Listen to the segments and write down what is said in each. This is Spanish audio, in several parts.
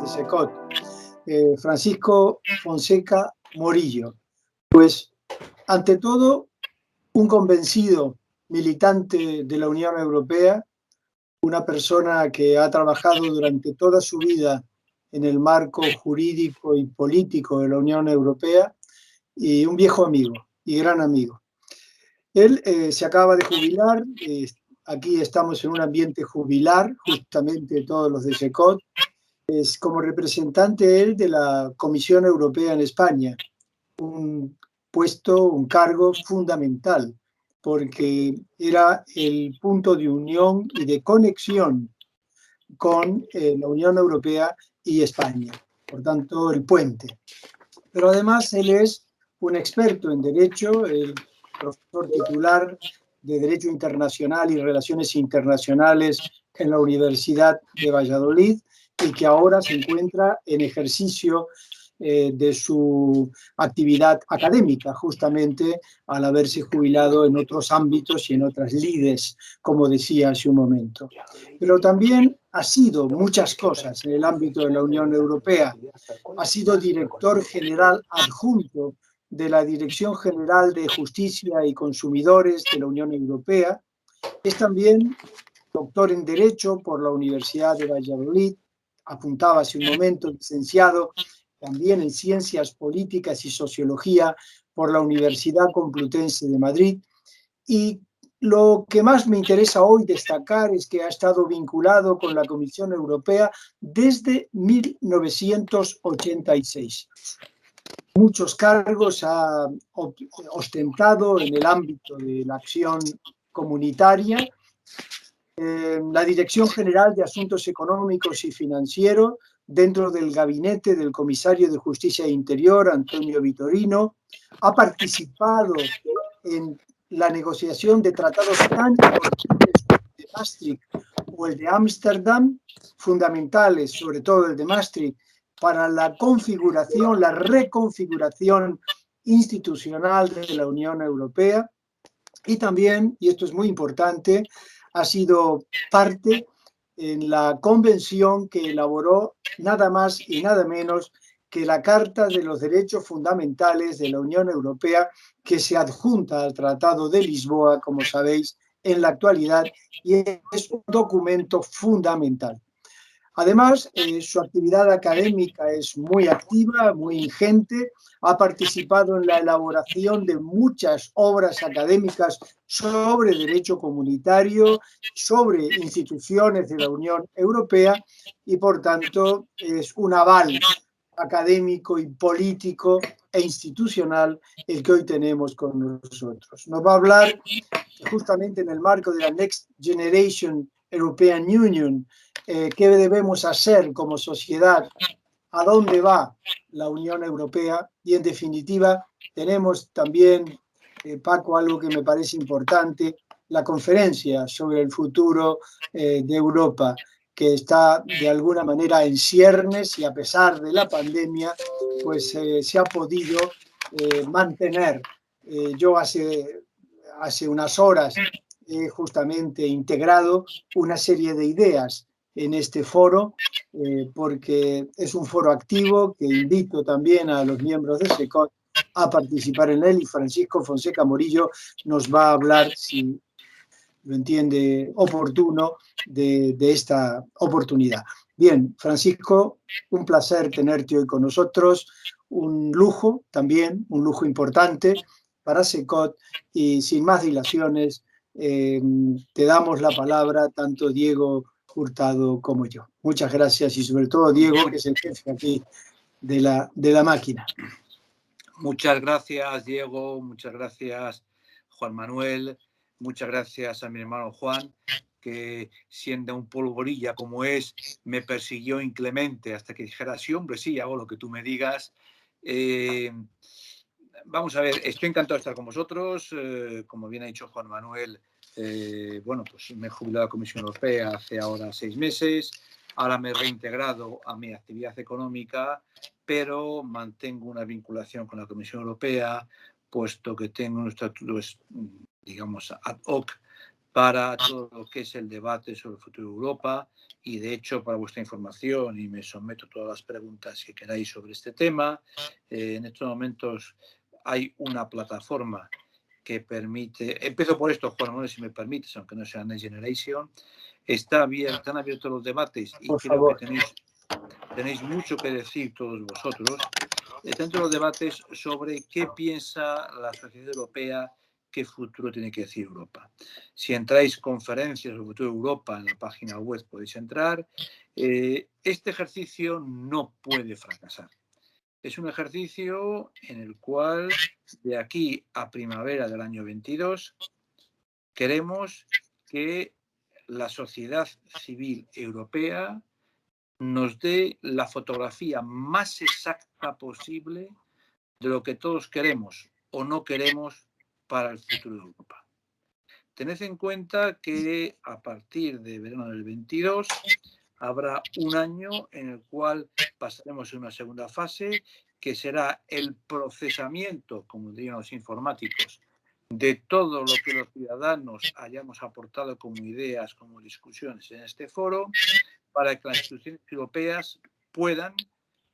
SECOT, Francisco Fonseca Morillo. Pues, ante todo, un convencido militante de la Unión Europea, una persona que ha trabajado durante toda su vida en el marco jurídico y político de la Unión Europea, y un viejo amigo y gran amigo. Él se acaba de jubilar, aquí estamos en un ambiente jubilar, justamente todos los de SECOT, es como representante él de la Comisión Europea en España, un puesto, un cargo fundamental, porque era el punto de unión y de conexión con la Unión Europea y España, por tanto el puente. Pero además él es un experto en Derecho, el profesor titular de Derecho Internacional y Relaciones Internacionales en la Universidad de Valladolid y que ahora se encuentra en ejercicio de su actividad académica, justamente al haberse jubilado en otros ámbitos y en otras lides, como decía hace un momento. Pero también ha sido muchas cosas en el ámbito de la Unión Europea. Ha sido director general adjunto de la Dirección General de Justicia y Consumidores de la Unión Europea. Es también doctor en Derecho por la Universidad de Valladolid, apuntaba hace un momento, licenciado también en Ciencias Políticas y Sociología por la Universidad Complutense de Madrid. Y lo que más me interesa hoy destacar es que ha estado vinculado con la Comisión Europea desde 1986. Muchos cargos ha ostentado en el ámbito de la acción comunitaria, la Dirección General de Asuntos Económicos y Financieros, dentro del gabinete del comisario de Justicia e Interior, Antonio Vitorino, ha participado en la negociación de tratados tan importantes como el de Maastricht o el de Ámsterdam, fundamentales, sobre todo el de Maastricht, para la configuración, la reconfiguración institucional de la Unión Europea. Y también, y esto es muy importante, ha sido parte en la convención que elaboró nada más y nada menos que la Carta de los Derechos Fundamentales de la Unión Europea, que se adjunta al Tratado de Lisboa, como sabéis, en la actualidad, y es un documento fundamental. Además, su actividad académica es muy activa, muy ingente, ha participado en la elaboración de muchas obras académicas sobre derecho comunitario, sobre instituciones de la Unión Europea y, por tanto, es un aval académico y político e institucional el que hoy tenemos con nosotros. Nos va a hablar justamente en el marco de la Next Generation European Union, qué debemos hacer como sociedad, a dónde va la Unión Europea y, en definitiva, tenemos también, Paco, algo que me parece importante, la conferencia sobre el futuro de Europa, que está de alguna manera en ciernes y a pesar de la pandemia, pues se ha podido mantener. Yo hace unas horas he justamente integrado una serie de ideas en este foro, porque es un foro activo que invito también a los miembros de SECOT a participar en él, y Francisco Fonseca Morillo nos va a hablar, si lo entiende oportuno, de esta oportunidad. Bien, Francisco, un placer tenerte hoy con nosotros, un lujo también, un lujo importante para SECOT, y sin más dilaciones, te damos la palabra, tanto Diego Hurtado como yo. Muchas gracias, y sobre todo Diego, que es el jefe aquí de la máquina. Muchas gracias, Diego, muchas gracias, Juan Manuel, muchas gracias a mi hermano Juan, que siendo un polvorilla como es, me persiguió inclemente hasta que dijera, sí, hombre, sí, hago lo que tú me digas. Vamos a ver, estoy encantado de estar con vosotros. Como bien ha dicho Juan Manuel, bueno, pues me he jubilado de la Comisión Europea hace ahora 6 meses. Ahora me he reintegrado a mi actividad económica, pero mantengo una vinculación con la Comisión Europea, puesto que tengo un estatuto, digamos, ad hoc para todo lo que es el debate sobre el futuro de Europa y, de hecho, para vuestra información, y me someto a todas las preguntas que queráis sobre este tema, en estos momentos hay una plataforma que permite, empiezo por esto, Juan Manuel, si me permites, aunque no sea Next Generation, están abiertos los debates y Por creo que favor. tenéis mucho que decir todos vosotros, dentro de los debates sobre qué piensa la sociedad europea, qué futuro tiene que decir Europa. Si entráis conferencias sobre el futuro de Europa en la página web podéis entrar. Este ejercicio no puede fracasar. Es un ejercicio en el cual de aquí a primavera del año 22 queremos que la sociedad civil europea nos dé la fotografía más exacta posible de lo que todos queremos o no queremos para el futuro de Europa. Tened en cuenta que a partir de verano del 22 habrá un año en el cual pasaremos a una segunda fase, que será el procesamiento, como dirían los informáticos, de todo lo que los ciudadanos hayamos aportado como ideas, como discusiones en este foro, para que las instituciones europeas puedan,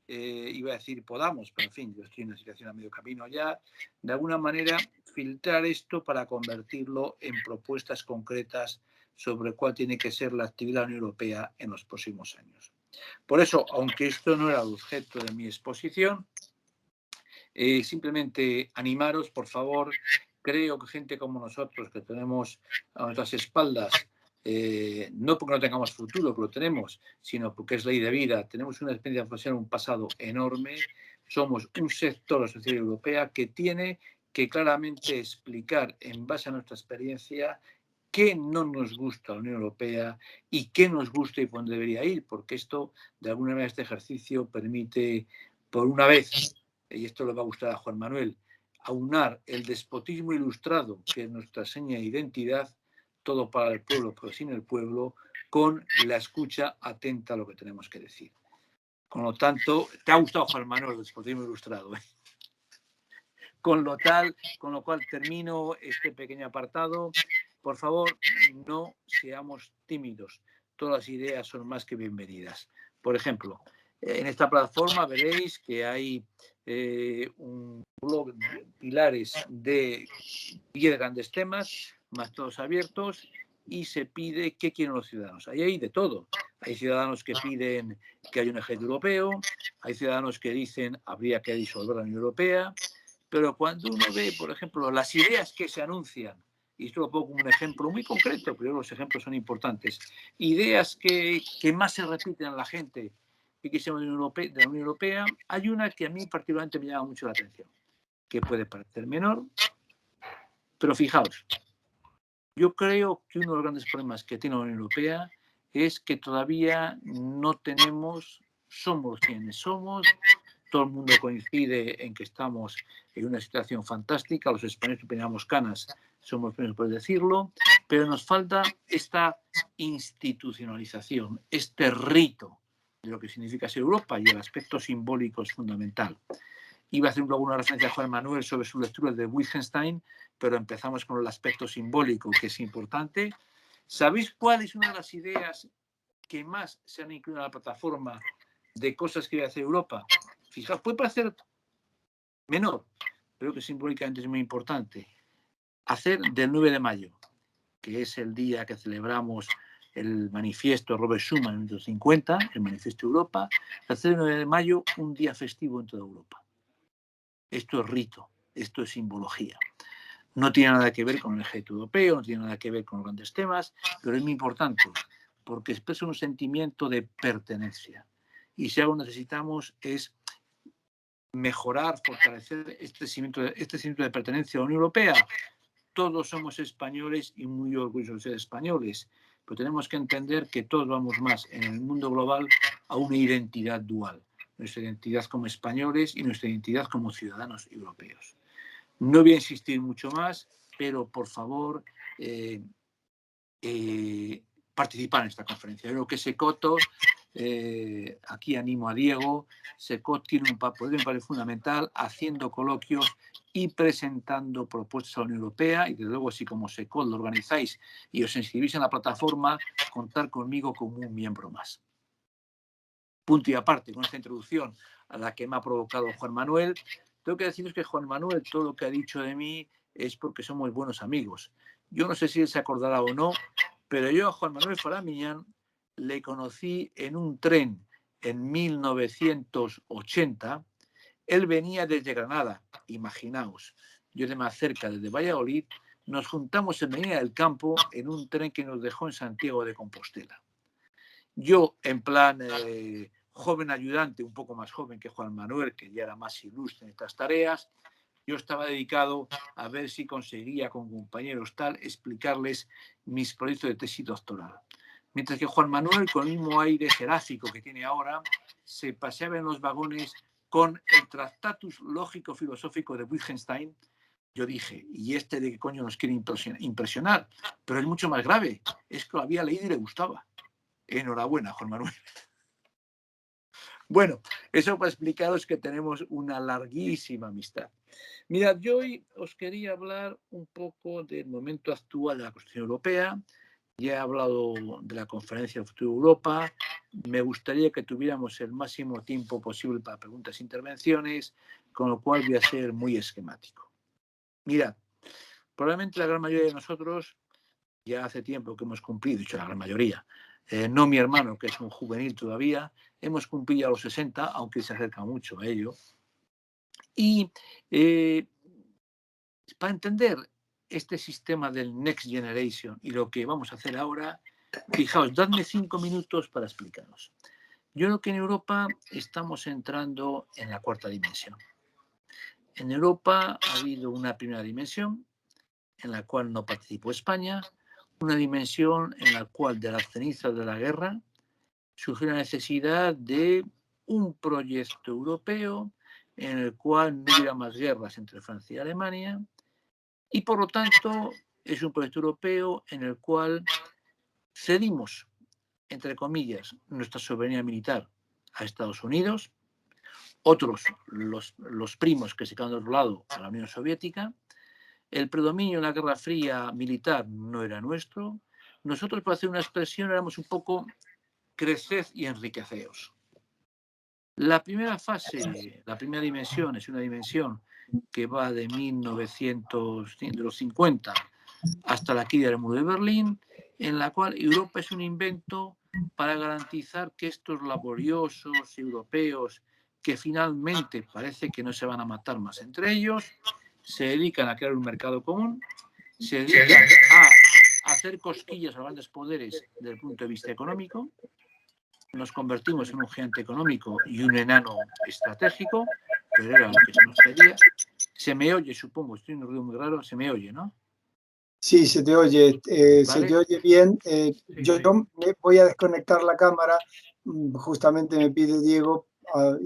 iba a decir podamos, pero en fin, yo estoy en una situación a medio camino ya, de alguna manera filtrar esto para convertirlo en propuestas concretas sobre cuál tiene que ser la actividad de la Unión Europea en los próximos años. Por eso, aunque esto no era el objeto de mi exposición, simplemente animaros, por favor. Creo que gente como nosotros, que tenemos a nuestras espaldas, no porque no tengamos futuro, que lo tenemos, sino porque es ley de vida, tenemos una experiencia profesional, un pasado enorme, somos un sector de la sociedad europea que tiene que claramente explicar, en base a nuestra experiencia, qué no nos gusta la Unión Europea y qué nos gusta y por dónde debería ir, porque esto, de alguna manera, este ejercicio permite, por una vez, y esto le va a gustar a Juan Manuel, aunar el despotismo ilustrado, que es nuestra seña de identidad, todo para el pueblo, pero sin el pueblo, con la escucha atenta a lo que tenemos que decir. Con lo tanto, te ha gustado, Juan Manuel, el despotismo ilustrado, ¿eh? Con lo cual termino este pequeño apartado. Por favor, no seamos tímidos. Todas las ideas son más que bienvenidas. Por ejemplo, en esta plataforma veréis que hay un blog de pilares de 10 grandes temas, más todos abiertos, y se pide qué quieren los ciudadanos. Ahí hay de todo. Hay ciudadanos que piden que haya un ejército europeo, hay ciudadanos que dicen habría que disolver la Unión Europea, pero cuando uno ve, por ejemplo, las ideas que se anuncian, y esto lo pongo como un ejemplo muy concreto, pero los ejemplos son importantes, ideas que más se repiten a la gente y que se llaman de la Unión Europea, hay una que a mí particularmente me llama mucho la atención, que puede parecer menor, pero fijaos, yo creo que uno de los grandes problemas que tiene la Unión Europea es que todavía no tenemos, somos quienes somos, todo el mundo coincide en que estamos en una situación fantástica, los españoles que peinamos canas somos los primeros por decirlo, pero nos falta esta institucionalización, este rito de lo que significa ser Europa, y el aspecto simbólico es fundamental. Iba a hacer luego una referencia a Juan Manuel sobre su lectura de Wittgenstein, pero empezamos con el aspecto simbólico, que es importante. ¿Sabéis cuál es una de las ideas que más se han incluido en la plataforma de cosas que debe hacer Europa? Fijaos, puede parecer menor, pero que simbólicamente es muy importante. Hacer del 9 de mayo, que es el día que celebramos el manifiesto Robert Schuman en 1950, el manifiesto Europa, hacer el 9 de mayo un día festivo en toda Europa. Esto es rito, esto es simbología. No tiene nada que ver con el ejército europeo, no tiene nada que ver con los grandes temas, pero es muy importante porque expresa un sentimiento de pertenencia. Y si algo necesitamos es mejorar, fortalecer este sentimiento de pertenencia a la Unión Europea. Todos somos españoles y muy orgullosos de ser españoles, pero tenemos que entender que todos vamos más en el mundo global a una identidad dual, nuestra identidad como españoles y nuestra identidad como ciudadanos europeos. No voy a insistir mucho más, pero por favor, participar en esta conferencia. Yo creo que Secoto, aquí animo a Diego, Secoto tiene un papel fundamental haciendo coloquios y presentando propuestas a la Unión Europea, y desde luego, si como SECOL lo organizáis y os inscribís en la plataforma, contar conmigo como un miembro más. Punto y aparte, con esta introducción a la que me ha provocado Juan Manuel, tengo que deciros que Juan Manuel, todo lo que ha dicho de mí es porque somos buenos amigos. Yo no sé si él se acordará o no, pero yo a Juan Manuel Farah-Millán le conocí en un tren en 1980. Él venía desde Granada, imaginaos. Yo de más cerca, desde Valladolid, nos juntamos en Medina del Campo en un tren que nos dejó en Santiago de Compostela. Yo, en plan joven ayudante, un poco más joven que Juan Manuel, que ya era más ilustre en estas tareas, yo estaba dedicado a ver si conseguía con compañeros tal explicarles mis proyectos de tesis doctoral. Mientras que Juan Manuel, con el mismo aire seráfico que tiene ahora, se paseaba en los vagones con el Tractatus Lógico-Filosófico de Wittgenstein. Yo dije, ¿y este de qué coño nos quiere impresionar? Pero es mucho más grave, es que lo había leído y le gustaba. Enhorabuena, Juan Manuel. Bueno, eso para explicaros que tenemos una larguísima amistad. Mirad, yo hoy os quería hablar un poco del momento actual de la Constitución Europea. Ya he hablado de la Conferencia del Futuro de Europa. Me gustaría que tuviéramos el máximo tiempo posible para preguntas e intervenciones, con lo cual voy a ser muy esquemático. Mirad, probablemente la gran mayoría de nosotros ya hace tiempo que hemos cumplido, dicho la gran mayoría, no mi hermano, que es un juvenil todavía, hemos cumplido a los 60, aunque se acerca mucho a ello. Y para entender este sistema del Next Generation y lo que vamos a hacer ahora, fijaos, dadme 5 minutos para explicaros. Yo creo que en Europa estamos entrando en la cuarta dimensión. En Europa ha habido una primera dimensión en la cual no participó España, una dimensión en la cual de las cenizas de la guerra surgió la necesidad de un proyecto europeo en el cual no hubiera más guerras entre Francia y Alemania, y por lo tanto es un proyecto europeo en el cual cedimos, entre comillas, nuestra soberanía militar a Estados Unidos, otros, los primos que se quedan de otro lado, a la Unión Soviética. El predominio en la Guerra Fría militar no era nuestro. Nosotros, para hacer una expresión, éramos un poco creced y enriqueceos. La primera fase, la primera dimensión, es una dimensión que va de 1950 hasta la caída del muro de Berlín, en la cual Europa es un invento para garantizar que estos laboriosos europeos, que finalmente parece que no se van a matar más entre ellos, se dedican a crear un mercado común, se dedican a hacer cosquillas a los grandes poderes desde el punto de vista económico. Nos convertimos en un gigante económico y un enano estratégico, pero era lo que se nos pedía. Se me oye, supongo, estoy en un ruido muy raro, se me oye, ¿no? Sí, se te oye, ¿Vale? se te oye bien. Sí, yo sí. me voy a desconectar la cámara, justamente me pide Diego,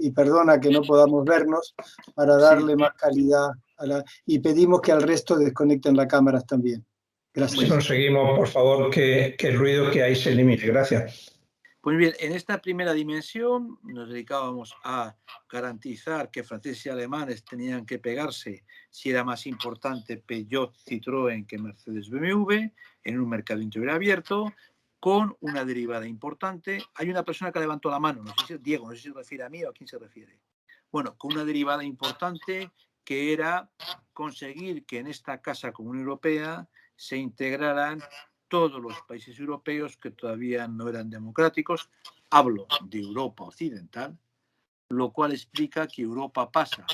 y perdona que no podamos vernos, para darle más calidad a y pedimos que al resto desconecten las cámaras también. Gracias. Conseguimos, por favor, que el ruido que hay se elimine. Gracias. Pues bien, en esta primera dimensión nos dedicábamos a garantizar que franceses y alemanes tenían que pegarse si era más importante Peugeot, Citroën que Mercedes, BMW, en un mercado interior abierto, con una derivada importante. Hay una persona que levantó la mano, no sé si es Diego, no sé si se refiere a mí o a quién se refiere. Bueno, con una derivada importante que era conseguir que en esta Casa Común Europea se integraran todos los países europeos que todavía no eran democráticos. Hablo de Europa Occidental, lo cual explica que Europa pasa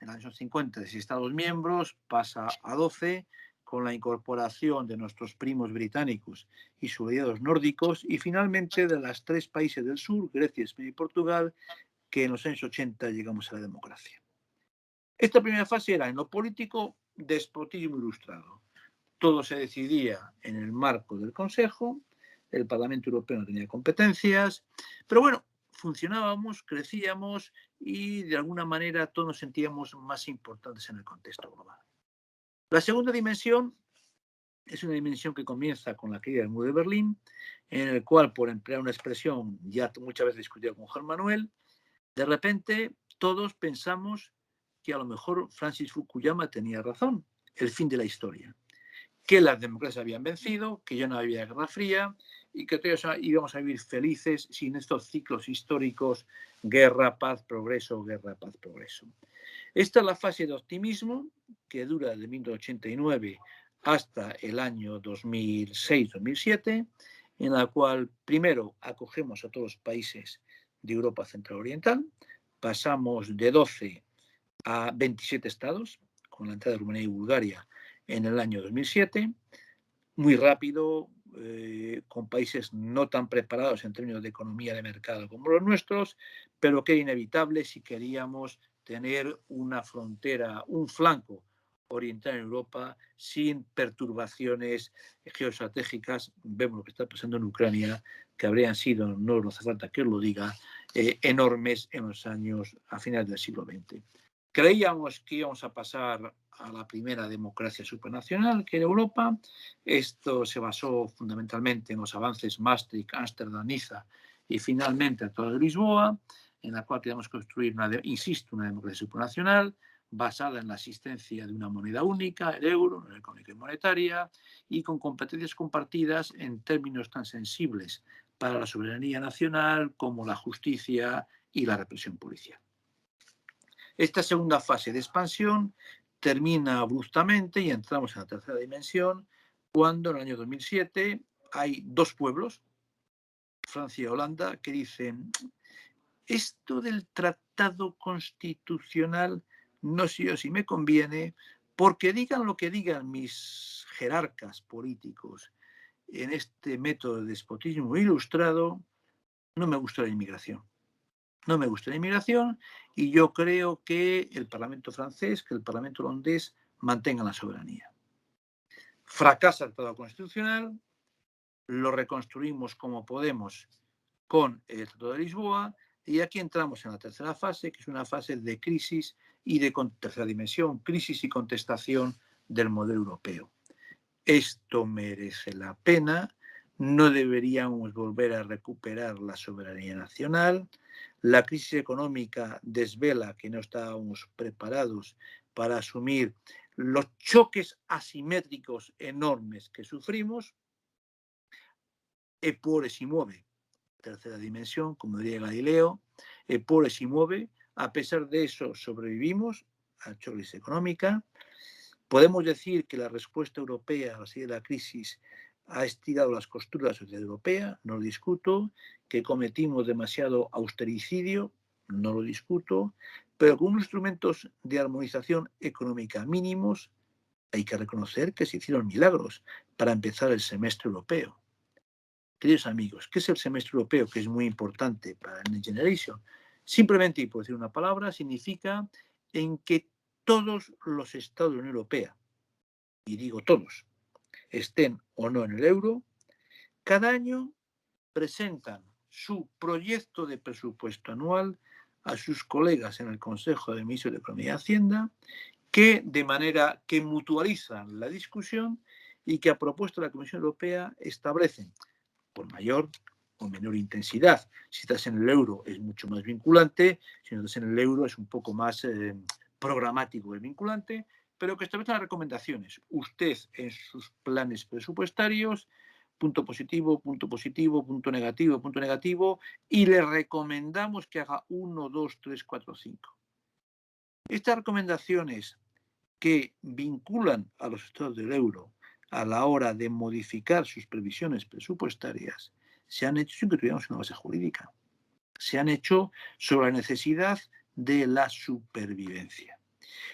en los años 50 de 6 Estados miembros, pasa a 12 con la incorporación de nuestros primos británicos y sus aliados nórdicos, y finalmente de los 3 países del sur, Grecia, España y Portugal, que en los años 80 llegamos a la democracia. Esta primera fase era en lo político despotismo ilustrado. Todo se decidía en el marco del Consejo, el Parlamento Europeo no tenía competencias, pero bueno, funcionábamos, crecíamos y de alguna manera todos nos sentíamos más importantes en el contexto global. La segunda dimensión es una dimensión que comienza con la caída del muro de Berlín, en el cual, por emplear una expresión ya muchas veces discutida con Juan Manuel, de repente todos pensamos que a lo mejor Francis Fukuyama tenía razón, el fin de la historia, que las democracias habían vencido, que ya no había Guerra Fría y que todos íbamos a vivir felices sin estos ciclos históricos, guerra, paz, progreso, guerra, paz, progreso. Esta es la fase de optimismo que dura desde 1989 hasta el año 2006-2007, en la cual primero acogemos a todos los países de Europa Central Oriental, pasamos de 12 a 27 estados, con la entrada de Rumanía y Bulgaria en el año 2007, muy rápido, con países no tan preparados en términos de economía de mercado como los nuestros, pero que era inevitable si queríamos tener una frontera, un flanco oriental en Europa sin perturbaciones geoestratégicas. Vemos lo que está pasando en Ucrania, que habrían sido, no hace falta que os lo diga, enormes en los años a finales del siglo XX. Creíamos que íbamos a pasar a la primera democracia supranacional, que era Europa. Esto se basó fundamentalmente en los avances Maastricht, Ámsterdam, Niza y finalmente el Tratado de Lisboa, en la cual queríamos construir, una democracia supranacional basada en la existencia de una moneda única, el euro, una económica y monetaria, y con competencias compartidas en términos tan sensibles para la soberanía nacional como la justicia y la represión policial. Esta segunda fase de expansión termina abruptamente y entramos en la tercera dimensión cuando en el año 2007 hay dos pueblos, Francia y Holanda, que dicen: esto del tratado constitucional no sé yo si me conviene, porque digan lo que digan mis jerarcas políticos en este método de despotismo ilustrado, no me gusta la inmigración. No me gusta la inmigración y yo creo que el Parlamento francés, que el Parlamento holandés mantengan la soberanía. Fracasa el Tratado Constitucional, lo reconstruimos como podemos con el Tratado de Lisboa y aquí entramos en la tercera fase, que es una fase de crisis y de tercera dimensión, crisis y contestación del modelo europeo. Esto merece la pena, no deberíamos volver a recuperar la soberanía nacional. La crisis económica desvela que no estábamos preparados para asumir los choques asimétricos enormes que sufrimos. Eppure si muove, tercera dimensión, como diría Galileo, eppure si mueve. A pesar de eso, sobrevivimos a la crisis económica. Podemos decir que la respuesta europea a la salida de la crisis ha estirado las costuras de la sociedad europea, no lo discuto, que cometimos demasiado austericidio, no lo discuto, pero con unos instrumentos de armonización económica mínimos hay que reconocer que se hicieron milagros para empezar el semestre europeo. Queridos amigos, ¿qué es el semestre europeo? Que es muy importante para Next Generation. Simplemente, y por decir una palabra, significa en que todos los estados de la Unión Europea, y digo todos, estén o no en el euro, cada año presentan su proyecto de presupuesto anual a sus colegas en el Consejo de Ministros de Economía y Hacienda, que de manera que mutualizan la discusión y que a propuesta de la Comisión Europea establecen por mayor o menor intensidad. Si estás en el euro es mucho más vinculante, si no estás en el euro es un poco más programático y vinculante, pero que establece las recomendaciones. Usted en sus planes presupuestarios, punto positivo, punto positivo, punto negativo, y le recomendamos que haga 1, 2, 3, 4, 5. Estas recomendaciones que vinculan a los estados del euro a la hora de modificar sus previsiones presupuestarias se han hecho sin que tuviéramos una base jurídica. Se han hecho sobre la necesidad de la supervivencia.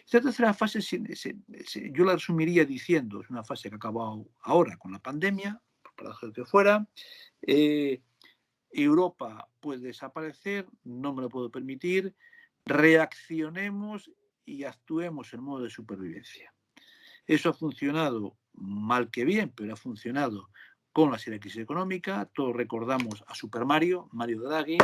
Esta tercera fase yo la resumiría diciendo, es una fase que ha acabado ahora con la pandemia, para lo que fuera. Europa puede desaparecer, no me lo puedo permitir. Reaccionemos y actuemos en modo de supervivencia. Eso ha funcionado mal que bien, pero ha funcionado con la serie crisis económica. Todos recordamos a Super Mario Draghi,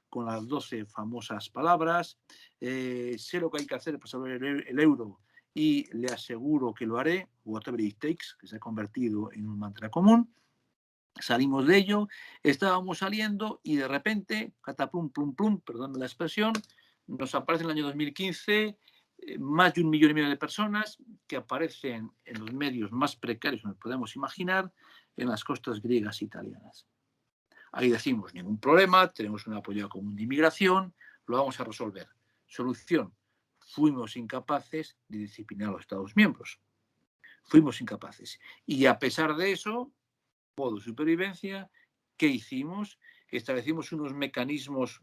con las 12 famosas palabras. Sé lo que hay que hacer para salvar el euro y le aseguro que lo haré, whatever it takes, que se ha convertido en un mantra común. Salimos de ello, estábamos saliendo y de repente, cataplum, plum, plum, perdón la expresión, nos aparece en el año 2015 más de 1,5 millones de personas que aparecen en los medios más precarios que nos podemos imaginar en las costas griegas e italianas. Ahí decimos, ningún problema, tenemos un apoyo común de inmigración, lo vamos a resolver. Solución, fuimos incapaces de disciplinar a los Estados miembros. Fuimos incapaces. Y a pesar de eso, modo de supervivencia, ¿qué hicimos? Establecimos unos mecanismos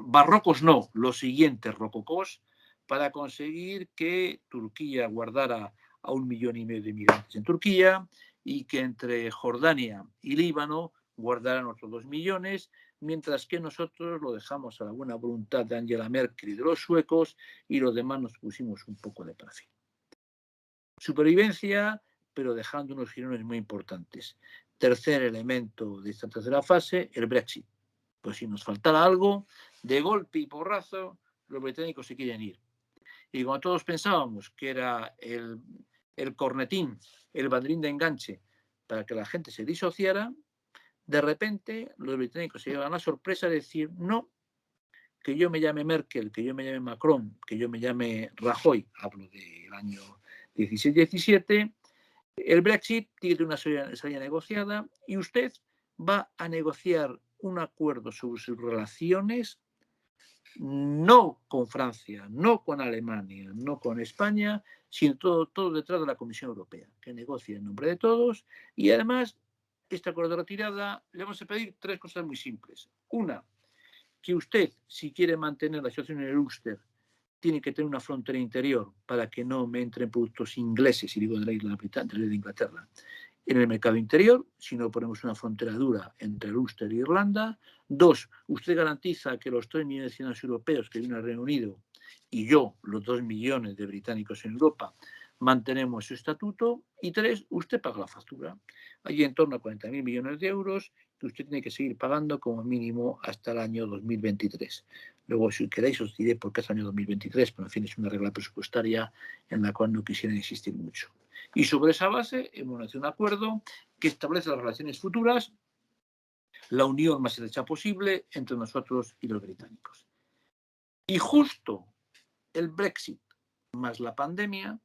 barrocos, no, los siguientes rococós, para conseguir que Turquía guardara a 1,5 millones de migrantes en Turquía y que entre Jordania y Líbano guardaran otros 2 millones, mientras que nosotros lo dejamos a la buena voluntad de Angela Merkel y de los suecos y los demás nos pusimos un poco de perfil. Supervivencia, pero dejando unos girones muy importantes. Tercer elemento de esta tercera fase, el Brexit. Pues si nos faltara algo, de golpe y porrazo, los británicos se quieren ir. Y como todos pensábamos que era el cornetín, el banderín de enganche para que la gente se disociara, de repente los británicos se llevan la sorpresa de decir no, que yo me llame Merkel, que yo me llame Macron, que yo me llame Rajoy, hablo del año 16-17, el Brexit tiene una salida negociada y usted va a negociar un acuerdo sobre sus relaciones no con Francia, no con Alemania, no con España, sino todo detrás de la Comisión Europea, que negocia en nombre de todos. Y además, este acuerdo de retirada, le vamos a pedir 3 cosas muy simples. Una, que usted, si quiere mantener la situación en el Ulster, tiene que tener una frontera interior para que no me entren productos ingleses, y digo de la isla de Inglaterra, en el mercado interior, si no ponemos una frontera dura entre el Ulster e Irlanda. 2, usted garantiza que los 3 millones de ciudadanos europeos que viven al Reino Unido y yo, los 2 millones de británicos en Europa, mantenemos su estatuto. Y 3, usted paga la factura. Hay en torno a 40.000 millones de euros que usted tiene que seguir pagando como mínimo hasta el año 2023. Luego, si queréis, os diré por qué es el año 2023, pero en fin, es una regla presupuestaria en la cual no quisiera insistir mucho. Y sobre esa base hemos hecho un acuerdo que establece las relaciones futuras, la unión más estrecha posible entre nosotros y los británicos. Y justo el Brexit más la pandemia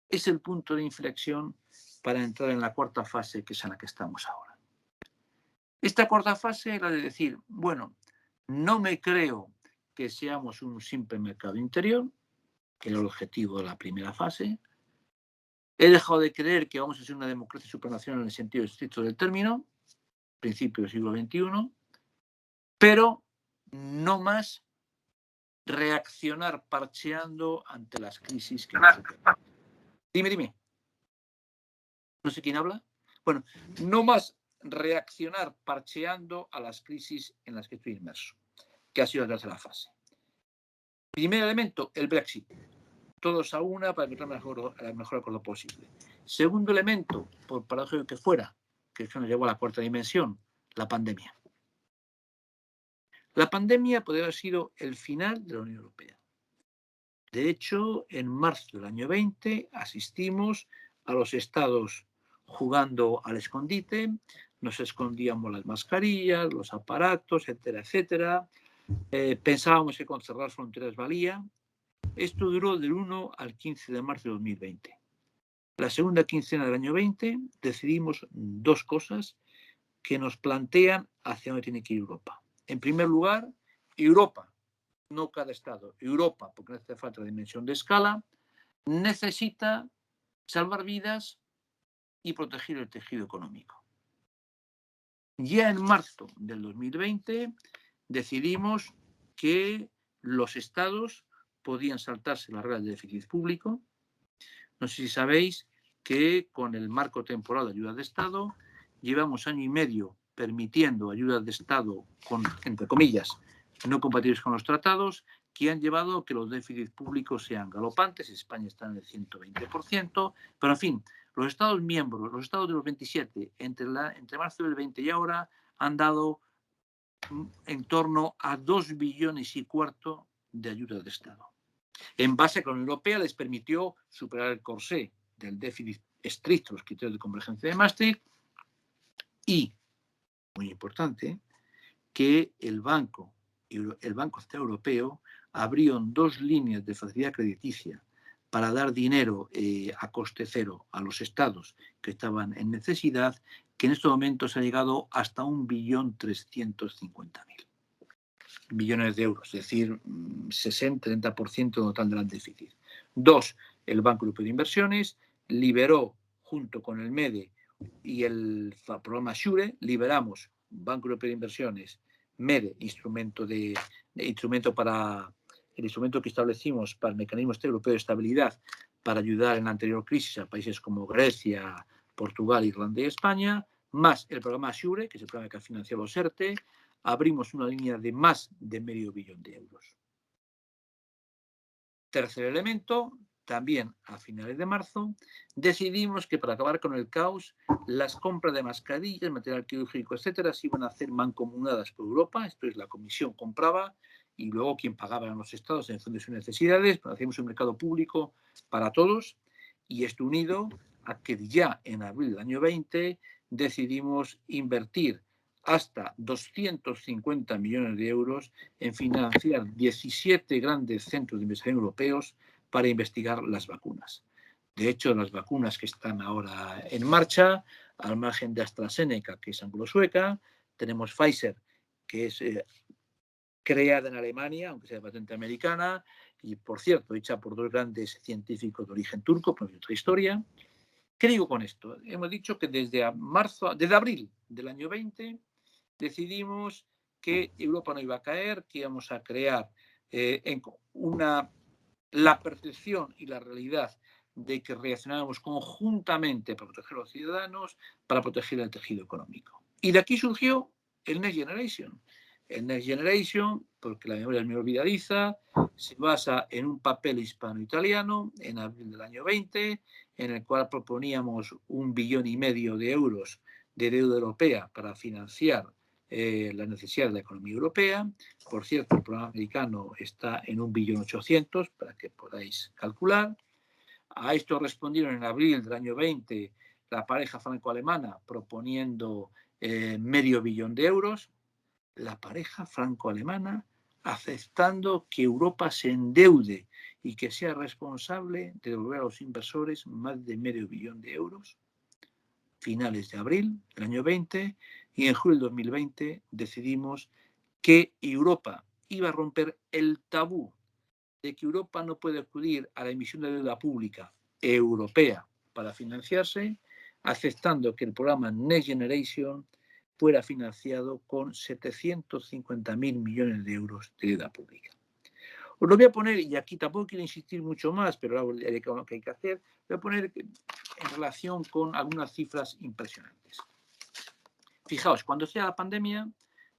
es el punto de inflexión para entrar en la cuarta fase, que es en la que estamos ahora. Esta cuarta fase era de decir, bueno, no me creo que seamos un simple mercado interior, que era el objetivo de la primera fase. He dejado de creer que vamos a ser una democracia supranacional en el sentido estricto del término, principio del siglo XXI, pero no más reaccionar parcheando ante las crisis que nos superan. Dime. No sé quién habla. Bueno, no más reaccionar parcheando a las crisis en las que estoy inmerso, que ha sido la tercera fase. Primer elemento, el Brexit. Todos a una para encontrar el mejor acuerdo posible. Segundo elemento, por paradójico que fuera, que nos llevó a la cuarta dimensión, la pandemia. La pandemia podría haber sido el final de la Unión Europea. De hecho, en marzo del año 20 asistimos a los estados jugando al escondite, nos escondíamos las mascarillas, los aparatos, etcétera, etcétera. Pensábamos que con cerrar fronteras valía. Esto duró del 1 al 15 de marzo de 2020. La segunda quincena del año 20 decidimos 2 cosas que nos plantean hacia dónde tiene que ir Europa. En primer lugar, Europa, no cada estado, Europa, porque no hace falta dimensión de escala, necesita salvar vidas y proteger el tejido económico. Ya en marzo del 2020 decidimos que los estados podían saltarse las reglas de déficit público. No sé si sabéis que con el marco temporal de ayudas de Estado llevamos año y medio permitiendo ayudas de Estado con, entre comillas, no compatibles con los tratados, que han llevado a que los déficits públicos sean galopantes. España está en el 120%, pero en fin, los Estados miembros, los Estados de los 27, entre marzo del 20 y ahora, han dado en torno a 2,25 billones de ayudas de Estado. En base a que la Unión Europea les permitió superar el corsé del déficit estricto, los criterios de convergencia de Maastricht, y, muy importante, que el Banco Central Europeo abrieron 2 líneas de facilidad crediticia para dar dinero a coste cero a los estados que estaban en necesidad, que en estos momentos ha llegado hasta 1.350.000 millones de euros, es decir, 60-70% total del déficit. 2, el Banco Europeo de Inversiones liberó, junto con el MEDE y el programa SURE, liberamos Banco Europeo de Inversiones, MEDE, el instrumento que establecimos para el Mecanismo Europeo de Estabilidad para ayudar en la anterior crisis a países como Grecia, Portugal, Irlanda y España, más el programa SURE, que es el programa que ha financiado los ERTE, abrimos una línea de más de $500 millones. Tercer elemento, también a finales de marzo, decidimos que para acabar con el caos, las compras de mascarillas, material quirúrgico, etcétera, se iban a hacer mancomunadas por Europa. Esto es, la Comisión compraba y luego quien pagaba eran los estados en función de sus necesidades, pero hacíamos un mercado público para todos, y esto unido a que ya en abril del año 20 decidimos invertir hasta 250 millones de euros en financiar 17 grandes centros de investigación europeos para investigar las vacunas. De hecho, las vacunas que están ahora en marcha, al margen de AstraZeneca, que es anglo-sueca, tenemos Pfizer, que es creada en Alemania, aunque sea de patente americana, y por cierto, hecha por 2 grandes científicos de origen turco, por otra historia. ¿Qué digo con esto? Hemos dicho que desde abril del año 20 decidimos que Europa no iba a caer, que íbamos a crear la percepción y la realidad de que reaccionábamos conjuntamente para proteger a los ciudadanos, para proteger el tejido económico. Y de aquí surgió el Next Generation. El Next Generation, porque la memoria es muy olvidadiza, se basa en un papel hispano-italiano en abril del año 20, en el cual proponíamos 1,5 billones de euros de deuda europea para financiar la necesidad de la economía europea. Por cierto, el programa americano está en 1,8 billones, para que podáis calcular. A esto respondieron en abril del año 20 la pareja franco-alemana proponiendo $500 millones de euros. La pareja franco-alemana aceptando que Europa se endeude y que sea responsable de devolver a los inversores más de $500 millones de euros. Finales de abril del año 20, y en julio del 2020 decidimos que Europa iba a romper el tabú de que Europa no puede acudir a la emisión de deuda pública europea para financiarse, aceptando que el programa Next Generation fuera financiado con 750.000 millones de euros de deuda pública. Os lo voy a poner, y aquí tampoco quiero insistir mucho más, pero lo que hay que hacer, voy a poner en relación con algunas cifras impresionantes. Fijaos, cuando sea la pandemia,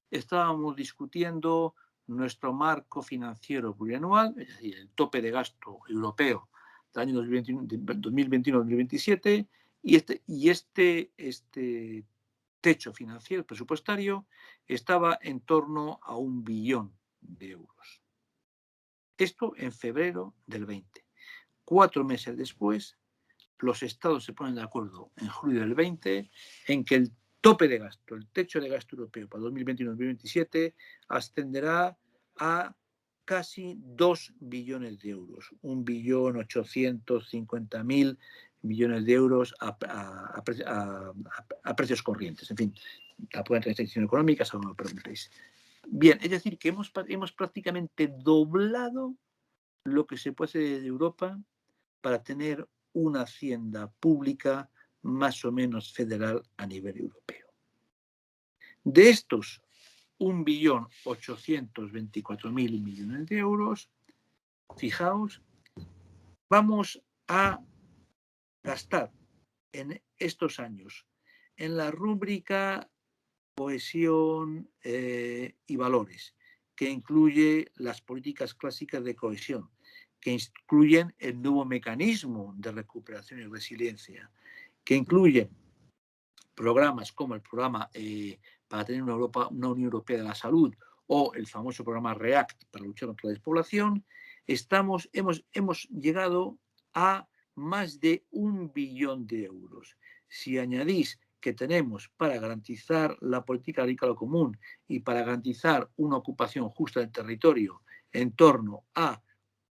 estábamos discutiendo nuestro marco financiero plurianual, es decir, el tope de gasto europeo del año 2021-2027, y este techo financiero presupuestario estaba en torno a 1 billón de euros. Esto en febrero del 20. 4 meses después, los estados se ponen de acuerdo en julio del 20 en que el tope de gasto, el techo de gasto europeo para 2021-2027 ascenderá a casi 2 billones de euros, 1.850.000 millones de euros a precios corrientes. En fin, la pueden tener sección económica, si no me preguntéis. Bien, es decir, que hemos prácticamente doblado lo que se puede hacer desde Europa para tener una hacienda pública más o menos federal a nivel europeo. De estos 1.824.000 millones de euros, fijaos, vamos a gastar en estos años en la rúbrica cohesión y valores, que incluye las políticas clásicas de cohesión, que incluyen el nuevo mecanismo de recuperación y resiliencia, que incluyen programas como el programa para tener una Unión Europea de la Salud o el famoso programa REACT para luchar contra la despoblación. Hemos llegado a más de 1 billón de euros. Si añadís que tenemos para garantizar la política agrícola común y para garantizar una ocupación justa del territorio en torno a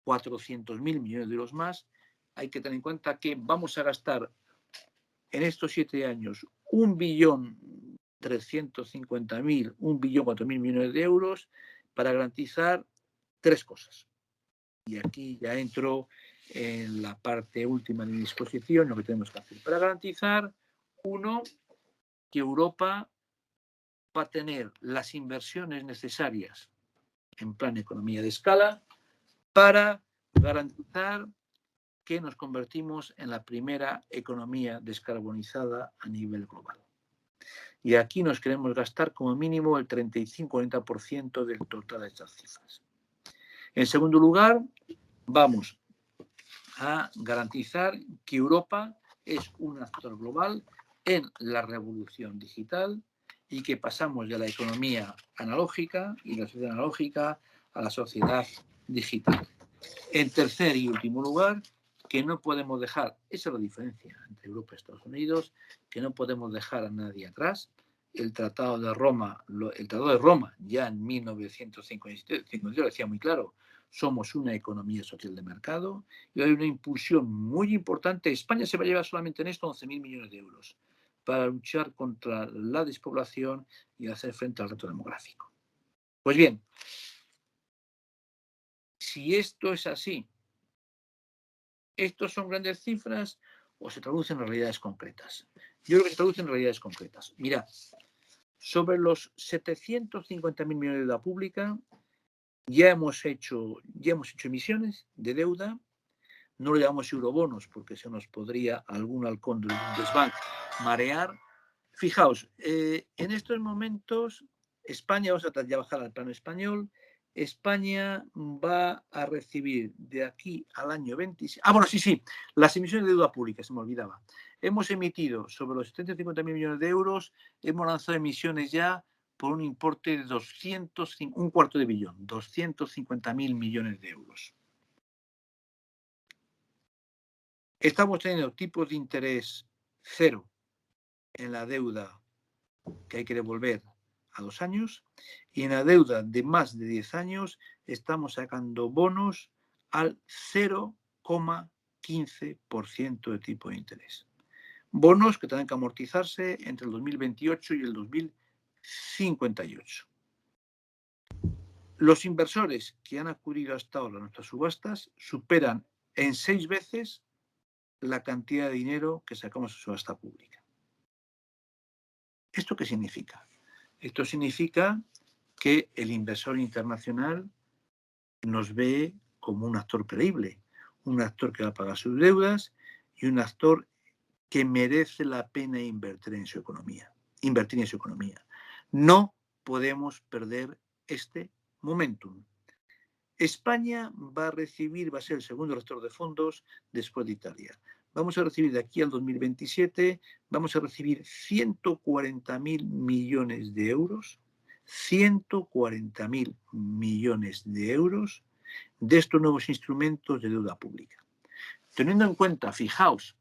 400.000 millones de euros más, hay que tener en cuenta que vamos a gastar en estos 7 años 1.350.000, 1.004.000 millones de euros para garantizar 3 cosas. Y aquí ya entro en la parte última de mi exposición, lo que tenemos que hacer. Para garantizar, uno, que Europa va a tener las inversiones necesarias en plan economía de escala para garantizar que nos convertimos en la primera economía descarbonizada a nivel global. Y aquí nos queremos gastar como mínimo el 35-40% del total de estas cifras. En segundo lugar, vamos a garantizar que Europa es un actor global en la revolución digital y que pasamos de la economía analógica y la sociedad analógica a la sociedad digital. En tercer y último lugar, que no podemos dejar, esa es la diferencia entre Europa y Estados Unidos, que no podemos dejar a nadie atrás. El Tratado de Roma ya en 1952 lo decía muy claro, somos una economía social de mercado y hay una impulsión muy importante. España se va a llevar solamente en esto 11.000 millones de euros para luchar contra la despoblación y hacer frente al reto demográfico. Pues bien, si esto es así, ¿estos son grandes cifras o se traducen en realidades concretas? Yo creo que se traducen en realidades concretas. Mirad, sobre los 750.000 millones de deuda pública, ya hemos hecho emisiones de deuda. No lo llamamos eurobonos porque se nos podría algún halcón del Bundesbank marear. Fijaos, en estos momentos España, vamos a trabajar al plano español, España va a recibir de aquí al año 27... las emisiones de deuda pública, se me olvidaba. Hemos emitido sobre los 750.000 millones de euros, hemos lanzado emisiones ya por un importe de 1/4 de billón, 250.000 millones de euros. Estamos teniendo tipos de interés cero en la deuda que hay que devolver a 2 años y en la deuda de más de 10 años estamos sacando bonos al 0,15% de tipo de interés. Bonos que tendrán que amortizarse entre el 2028 y el 2058. Los inversores que han acudido hasta ahora a nuestras subastas superan en 6 veces la cantidad de dinero que sacamos en subasta pública. ¿Esto qué significa? Esto significa que el inversor internacional nos ve como un actor creíble, un actor que va a pagar sus deudas y un actor que merece la pena invertir en su economía. No podemos perder este momentum. España va a ser el segundo receptor de fondos después de Italia. Vamos a recibir de aquí al 2027, vamos a recibir 140.000 millones de euros, 140.000 millones de euros de estos nuevos instrumentos de deuda pública. Teniendo en cuenta, fijaos,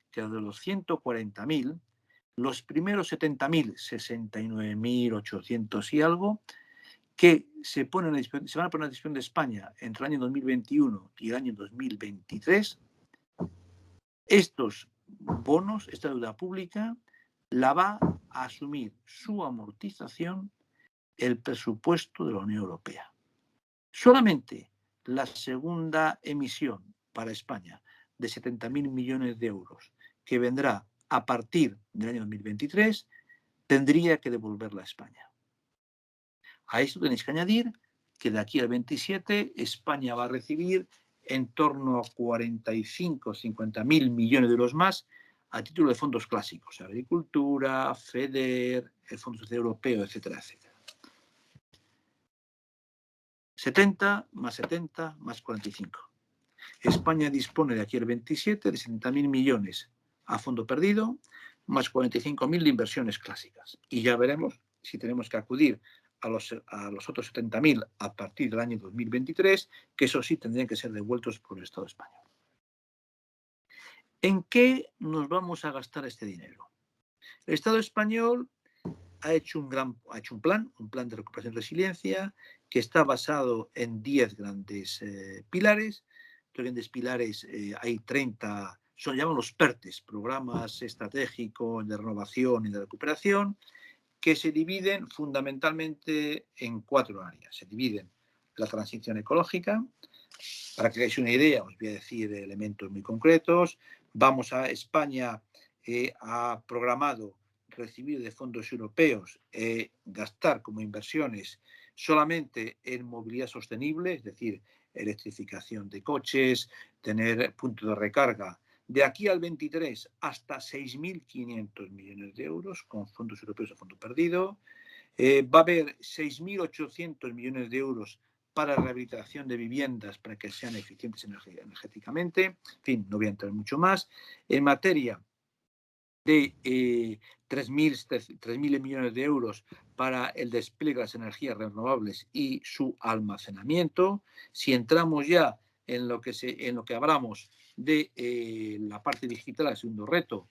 que de los 140.000, los primeros 70.000, 69.800 y algo, que se van a poner a disposición de España entre el año 2021 y el año 2023, estos bonos, esta deuda pública, la va a asumir su amortización el presupuesto de la Unión Europea. Solamente la segunda emisión para España de 70.000 millones de euros, que vendrá a partir del año 2023, tendría que devolverla a España. A esto tenéis que añadir que de aquí al 27 España va a recibir en torno a 45-50.000 millones de euros más a título de fondos clásicos, agricultura, FEDER, el Fondo Social Europeo, etcétera, etcétera. 70 más 70 más 45. España dispone de aquí al 27 de 70.000 millones a fondo perdido, más 45.000 de inversiones clásicas. Y ya veremos si tenemos que acudir a los otros 70.000 a partir del año 2023, que eso sí tendrían que ser devueltos por el Estado español. ¿En qué nos vamos a gastar este dinero? El Estado español ha hecho un plan de recuperación y resiliencia, que está basado en 10 grandes pilares. Los grandes pilares hay 30, llaman los PERTES, Programas Estratégicos de Renovación y de Recuperación, que se dividen fundamentalmente en 4 áreas. Se dividen la transición ecológica. Para que hagáis una idea, os voy a decir elementos muy concretos. España ha programado recibir de fondos europeos, gastar como inversiones solamente en movilidad sostenible, es decir, electrificación de coches, tener puntos de recarga, de aquí al 23 hasta 6.500 millones de euros con fondos europeos a fondo perdido. Va a haber 6.800 millones de euros para rehabilitación de viviendas para que sean eficientes energéticamente. En fin, no voy a entrar mucho más. En materia de 3.000 millones de euros para el despliegue de las energías renovables y su almacenamiento. Si entramos ya en lo que hablamos de la parte digital, el segundo reto,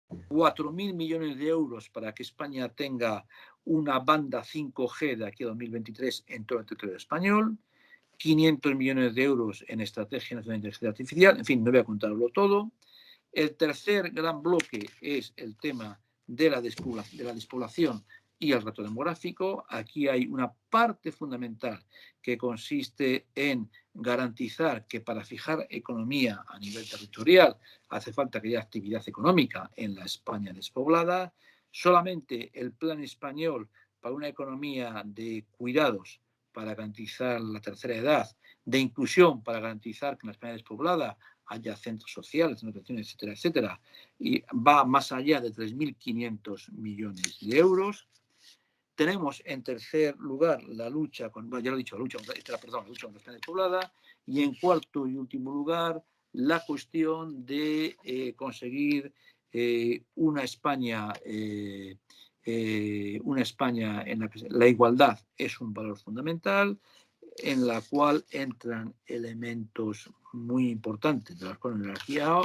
4.000 millones de euros para que España tenga una banda 5G de aquí a 2023 en todo el territorio español, 500 millones de euros en Estrategia Nacional de Inteligencia Artificial, en fin, no voy a contarlo todo. El tercer gran bloque es el tema de la despoblación y el reto demográfico. Aquí hay una parte fundamental que consiste en garantizar que para fijar economía a nivel territorial hace falta que haya actividad económica en la España despoblada. Solamente el plan español para una economía de cuidados para garantizar la tercera edad, de inclusión para garantizar que en la España despoblada haya centros sociales, etcétera, etcétera, y va más allá de 3.500 millones de euros. Tenemos en tercer lugar la lucha contra la España despoblada, y en cuarto y último lugar la cuestión de conseguir una España en la que la igualdad es un valor fundamental, en la cual entran elementos muy importantes de la oligarquía